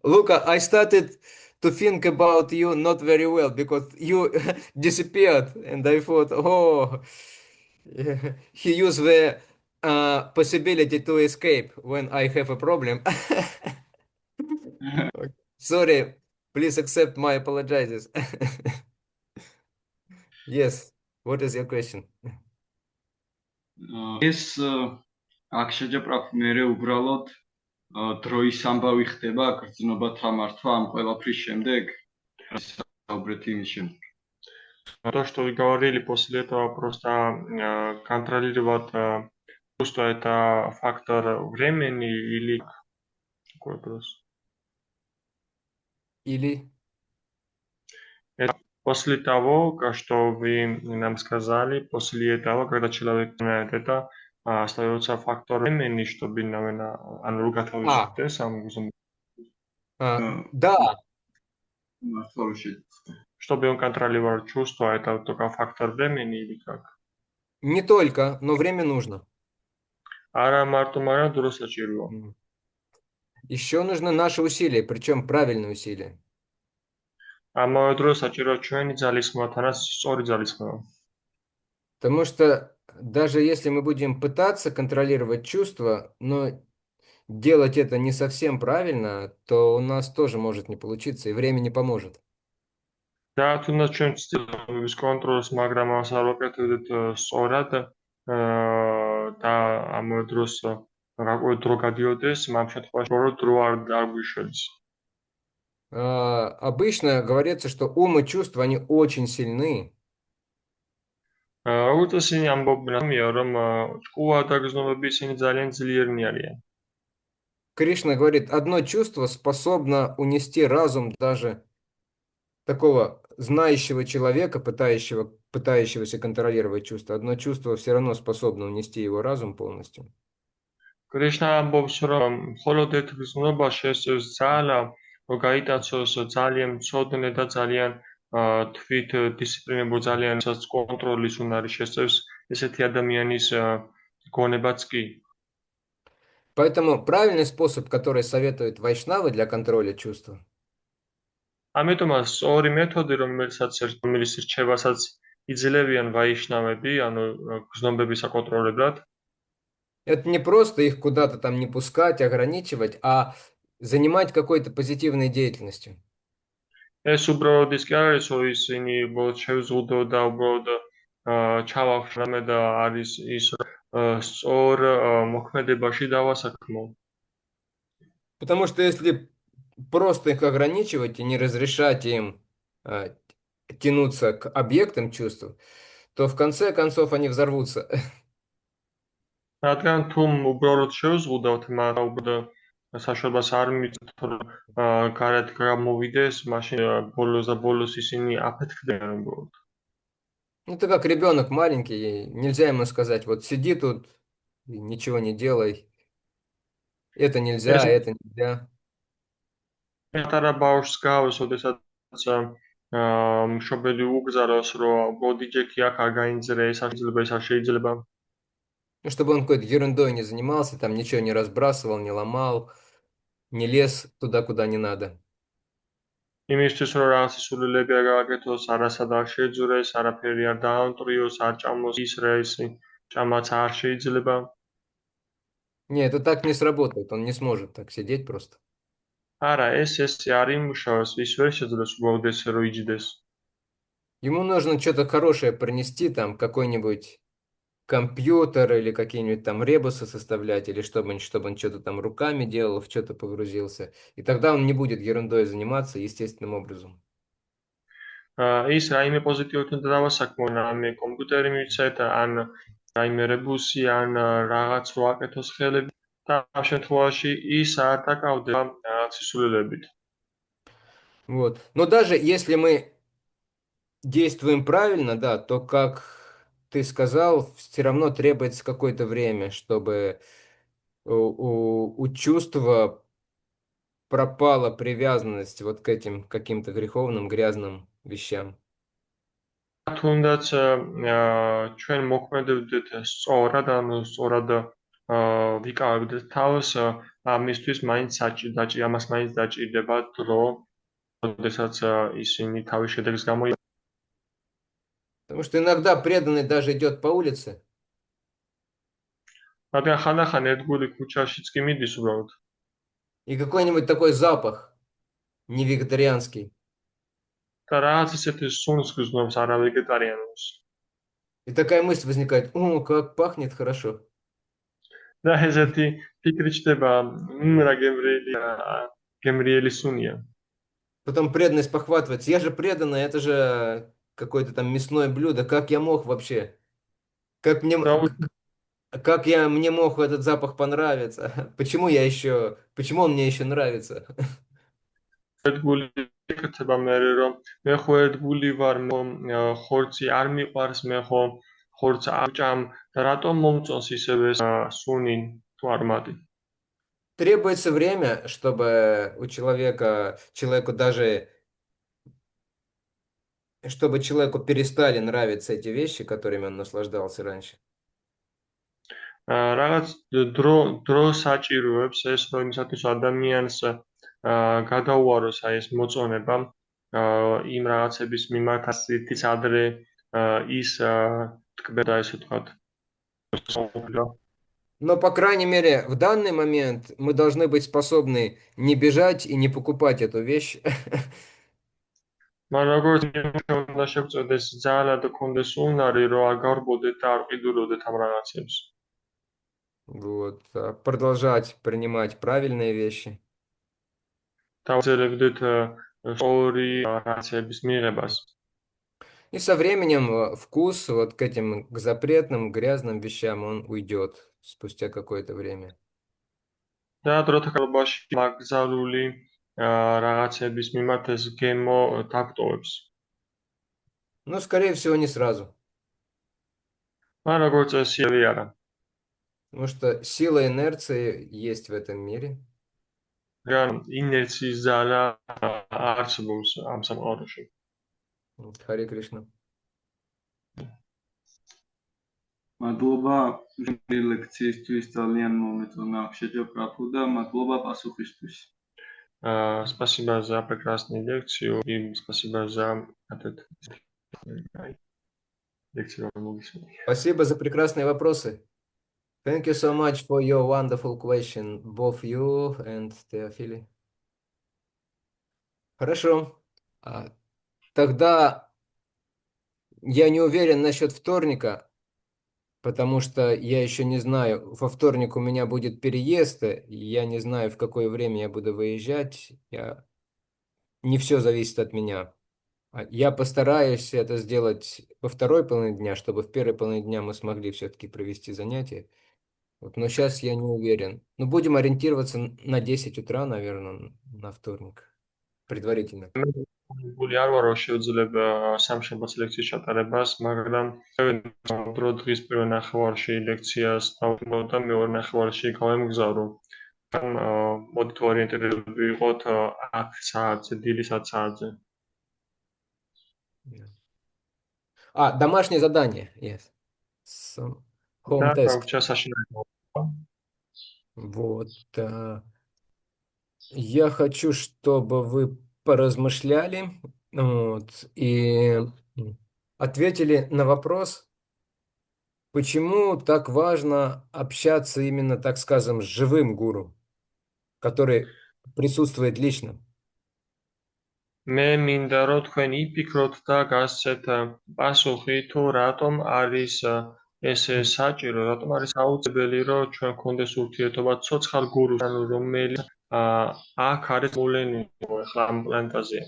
Luca, I started to think about you not very well because you disappeared, and I thought, oh, he used the possibility to escape when I have a problem. Sorry, please accept my apologizes. Yes, what is your question? ეს აქ შეჯებრახ მე უბრალოდ დროის ამბავი ხდება გრძნობათა მართვა ამ ყველაფრის შემდეგ საუბრეთ იმის შემდეგ. То, что вы говорили после этого, просто контролировать чувство, это фактор времени или какой вопрос? Или... После того, что вы нам сказали, после этого, когда человек знает это, остается фактор времени, чтобы, наверное, Да, მართლა რომ შეიძლება. чтобы он контролировал чувства, это только фактор времени или как? не только, но время нужно. არა მარტო, მაგრამ დრო საჭიროა. Еще нужны наши усилия, причем правильные усилия. ამავე დროს საჭიროა ჩვენი ძალისხმევა, თანაც სწორი ძალისხმევა. Потому что даже если мы будем пытаться контролировать чувства, но делать это не совсем правильно, то у нас тоже может не получиться, и время не поможет. და თუნდაც ჩვენ ვცდილობთ კონტროლს, მაგრამ ამას არ ვაკეთებთ სწორად და ამავე დროს რაკვე დრო გადიოდეს, ამ შემთხვევაში რო დრო არ გვიშველს. Обычно говорится, что ум и чувства, они очень сильны. როგორც ისინი ამბობენ, რომ ჭკუა და გრძნობები ისინი ძალიან ძლიერნი არიან. Кришна говорит, одно чувство способно унести разум даже такого знающего человека, пытающегося контролировать чувства. Одно чувство все равно способно унести его разум полностью. კრიშნა ამბობს, რომ მხოლოდ ერთ გრძნობა შესწევს ძალა, რომ გაიტაცოს ძალიან მცოდნე და ძალიან თვით დისციპლინებო, ძალიან კონტროლის უნარი შესწევს ესეთი ადამიანის გონებაც კი. Поэтому правильный способ, который советуют вайшнавы для контроля чувств, ამიტომაც სწორი მეთოდი, რომელიც რჩევასაც იძლევიან ვაიშნავები, ანუ გრძნობების აკონტროლებლად, Это не просто их куда-то там не пускать, ограничивать, а занимать какой-то позитивной деятельностью. ეს უბრალოდ ის კი არ არის, რომ ისინი უბრალოდ შევზღუდო და უბრალოდ ჩავახშრამე და არის ის სწორ მოქმედებაში დავასაქმო. Потому что если просто их ограничивать и не разрешать им а, тянуться к объектам чувств, то в конце концов они взорвутся. რადგან თუ უბრალოდ შევზღუდავთ, მაგრამ უბრალოდ საშუალებას არ მიწევთ, რომ გარეთ გამოვიდეს, მაშინ ბოლოს და ბოლოს ისინი აფეთქდებიან უბრალოდ. Ну, это как ребенок маленький, нельзя ему сказать, вот сиди тут и ничего не делай. Это нельзя, ეს это нельзя. პატარა ბავშვს გავს, ოდესაც მშობელი უგზაროს, რომ უბრალოდ იჯექი აქ არ გაინძრე, ეს არ შეიძლება, ეს არ შეიძლება. Ну, чтобы он какой-то ерундой не занимался, там ничего не разбрасывал, не ломал, не лез туда, куда не надо. იმისთვის, რომ რაღაც სულელები არ გააკეთოს, არასად არ შეძურეს, არაფერი არ დაამტრიოს, არ ჭამოს ის რეისი, ჭამაც არ შეიძლება. Не, это так не сработает, он не сможет так сидеть просто. არა, ეს არ იმუშავებს, ის ვერ შეძლებს უბრალოდ ესე რომ იჯდეს. Ему нужно что-то хорошее принести, там какой-нибудь компьютер или какие-нибудь там ребусы составлять, или чтобы он что-то там руками делал, в что-то погрузился. И тогда он не будет ерундой заниматься естественным образом. ის რაიმე პოზიტივით უნდა დავასაქმონ, ან კომპიუტერი მივცეთ, ან რაიმე რებუსი, ან რაღაც რო აკეთოს ხელები და ამ შემთხვევაში ის არ დაკავდება რაღაც სულელებით. Вот. Но даже если мы действуем правильно, да, то, как ты сказал, все равно требуется какое-то время, чтобы у чувства пропала привязанность вот к этим каким-то греховным, грязным вещам. თუნდაც ჩვენ მოქმედებით სწორად, ანუ სწორად ვიკავებთ თავს, ამისთვის ამას მაინც დაჭირდება დრო, როდესაც ისინი თავის შედეგს გამოიყენებენ. Потому что иногда преданный даже идет по улице, რადგან ხანდახან ერთგული ქუჩაშიც კი მიდის უბრალოდ. и какой-нибудь такой запах невегетарианский. და რაღაც ისეთი სუნს გრძნობს არავეგეტარიანულს. И такая мысль возникает, о, как пахнет хорошо. და ესეთი ფიქრი ჩდება, რა გემრიელი სუნია. Потом преданный спохватывается, я же преданный, это же какое-то там мясное блюдо, как я мог вообще? Как мне, და мне мог этот запах понравиться? Почему он мне еще нравится? ერთგული ეკეთება მე რომ მე ხო ერთგული ვარ, მე ხორცი არ მიყვარს, მე ხო ხორცს არ ჭამ და რატომ მომწონს ისევე სუნი თუ არმატი. Требуется время, чтобы чтобы человеку перестали нравиться эти вещи, которыми он наслаждался раньше. რაღაც დრო საჭიროებს ეს, რომ იმისათვის ადამიანს გადაუაროს აი ეს მოწონება იმ რაღაცების მიმართ, ასეთის ადრე ის ტკბება, ესე ვთქვათ. Но, по крайней мере, в данный момент мы должны быть способны не бежать и не покупать эту вещь. მაგრამ როგორც უნდა შევწოდეს ძალად გქონდეს უნარი, რომ არ გარბოდეთ და არ ყიდულობდეთ ამ რაღაცებს. Вот, продолжать принимать правильные вещи. დავწერებდეთ სწორი რაღაცების მიღებას. И со временем вкус вот к этим к запретным, грязным вещам он уйдет спустя какое-то время. და დროთა განმავლობაში მაგზალული რაღაცების მიმართ ეს გემო დაგტოვებს. Но, скорее всего, не сразу. მაგრამ როგორც წესი არა. Потому что сила инерции есть в этом мире. რადგან ინერციის ძალა არსებობს ამ სამყაროში. Харе Кришна. მადლობა ლექციისთვის, ძალიან მომეწონა აქშეჯა პრაფუ და მადლობა პასუხისთვის. Спасибо за прекрасную лекцию и спасибо за этот лекцию. Спасибо за прекрасные вопросы. Thank you so much for your wonderful question, both you and Теофили. Хорошо. Тогда я не уверен насчет вторника, потому что я еще не знаю. Во вторник у меня будет переезд, и я не знаю, в какое время я буду выезжать. Не все зависит от меня. Я постараюсь это сделать во второй половине дня, чтобы в первой половине дня мы смогли все-таки провести занятия. Вот, но сейчас я не уверен. Но будем ориентироваться на 10 утра, наверное, на вторник. Предварительно. გული არ ვარ, რომ შევძლებ სამშაბათს ლექციის ჩატარებას, მაგრამ დრო დღის პირველ ნახევარში ლექციას დავუყო და მეორე ნახევარში გავემგზავრო. მოდით ორიენტირებული ვიყოთ 10 საათზე, დილის 10 საათზე. Домашнее задание. Yes. Home და task. გაგვჭირდა საშინაო. Вот. Я хочу, чтобы вы поразмышляли вот, и ответили на вопрос, почему так важно общаться именно, так скажем, с живым гуру, который присутствует лично. მე მინდა რომ თქვენ იფიქროთ და გასცეთ პასუხი თუ რატომ არის ესე საჭირო, რატომ არის აუცილებელი რომ ჩვენ გქონდეს ურთიერთობა ცოცხალ გურუსთან, რომელიც აქ არის მოვლენილი ახლა ამ პლანეტაზე.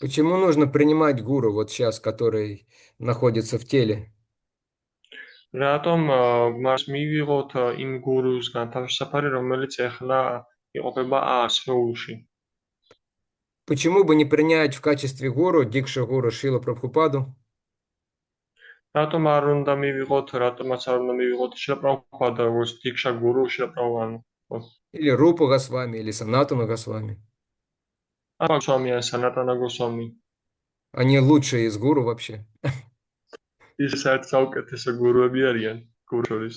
Почему нужно принимать гуру вот сейчас, который находится в теле? რატომ მას მივიღოთ იმ გურუსგან თავშესაფარი, რომელიც ახლა იყოფება სხეულში? Почему бы не принять в качестве гуру Дикша Гуру Шила Прабхупаду? რატომ არ უნდა მივიღოთ, რატომაც არ უნდა მივიღოთ შილა პრაბჰუპადა, როგორც დიქშა გურუ შილა პრაბჰუპადა? Или Рупу Госвами, или Санатану Госвами. აბა გოსვამი ან სანატანა გოსვამი. Они лучшие из гуру вообще. ის საერთოდ საუკეთესო გურუები არიან გურუს შორის.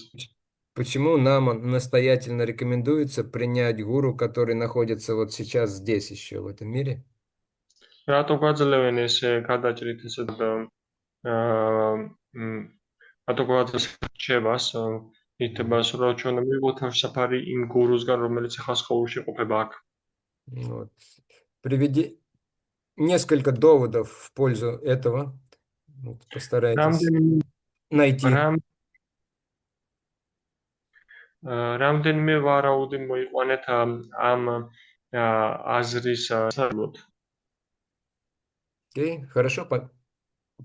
Почему нам настоятельно рекомендуется принять гуру, который находится вот сейчас здесь еще, в этом мире? რატომ გვაძლევენ ესე გადაჭრით ესე რატომ გვაძლევენ შევას ითებას რომ ჩვენ მივიღოთ თავშესაფარი იმ გურუსგან, რომელიც ახლა სხეულში იყოფება აქ. Вот. Приведи несколько доводов в пользу этого. Вот, постарайтесь найти. რამდენიმე ვარაუდი მოიყვანეთ ამ აზრის სარლოთ. Окей, хорошо,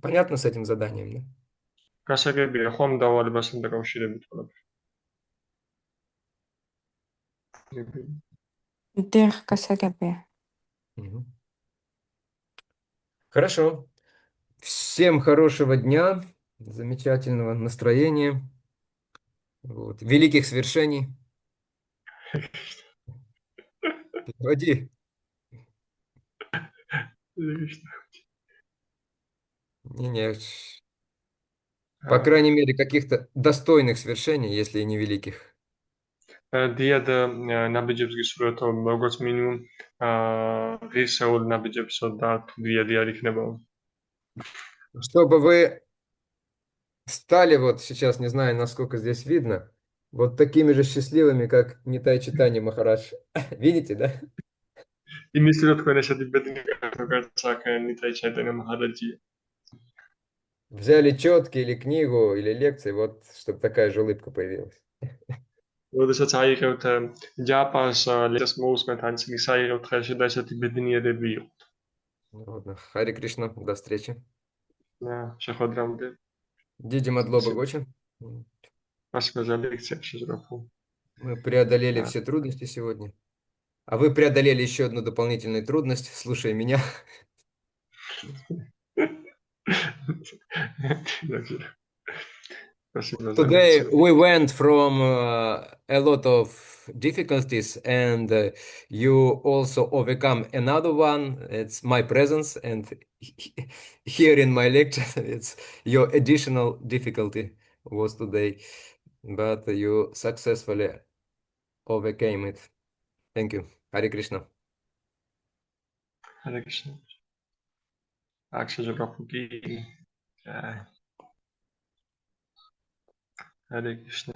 понятно с этим заданием, да? გასაგებია ხომ დავალებასთან დაკავშირებით ყველაფერი. დიახ, გასაგებია. Хорошо. Всем хорошего дня, замечательного настроения, вот, великих свершений. Переводи. Не, по крайней мере, каких-то достойных свершений, если и не великих. დიად ნაბიჯებს გისურვებთ როგორც მინიმუმ ღირსეულ ნაბიჯებსო და თუ დიადი არ იქნება. Чтобы вы стали вот сейчас, не знаю, насколько здесь видно, вот такими же счастливыми, как Нитай Чайтанья Махарадж. Видите, да? იმის რო თქვენ ესეთი ბედნიერი გაგაცაკენ Нитай Чайтанья Махараджи. Взяли четки или книгу, или лекции, вот, чтобы такая же улыбка появилась. როდესაც აიღებთ ჯაპანს ლექციას მოусმენთ ან წიგნს აიღებთ ხელში და ესეთი ბედნიერები იყოთ. Ладно, Хари Кришна, до встречи. შეხვედრამდე. Диди Мадлоба Гочи. Спасибо лекция, Шизрафу. Мы преодолели все трудности сегодня. А вы преодолели еще одну дополнительную трудность, слушая меня. Today we went from a lot of difficulties, and you also overcome another one. It's my presence, and here in my lecture, it's your additional difficulty was today, but you successfully overcame it. Thank you. Hare Krishna. Hare Krishna. Akshay Prabhu ki jai. Hare Krishna.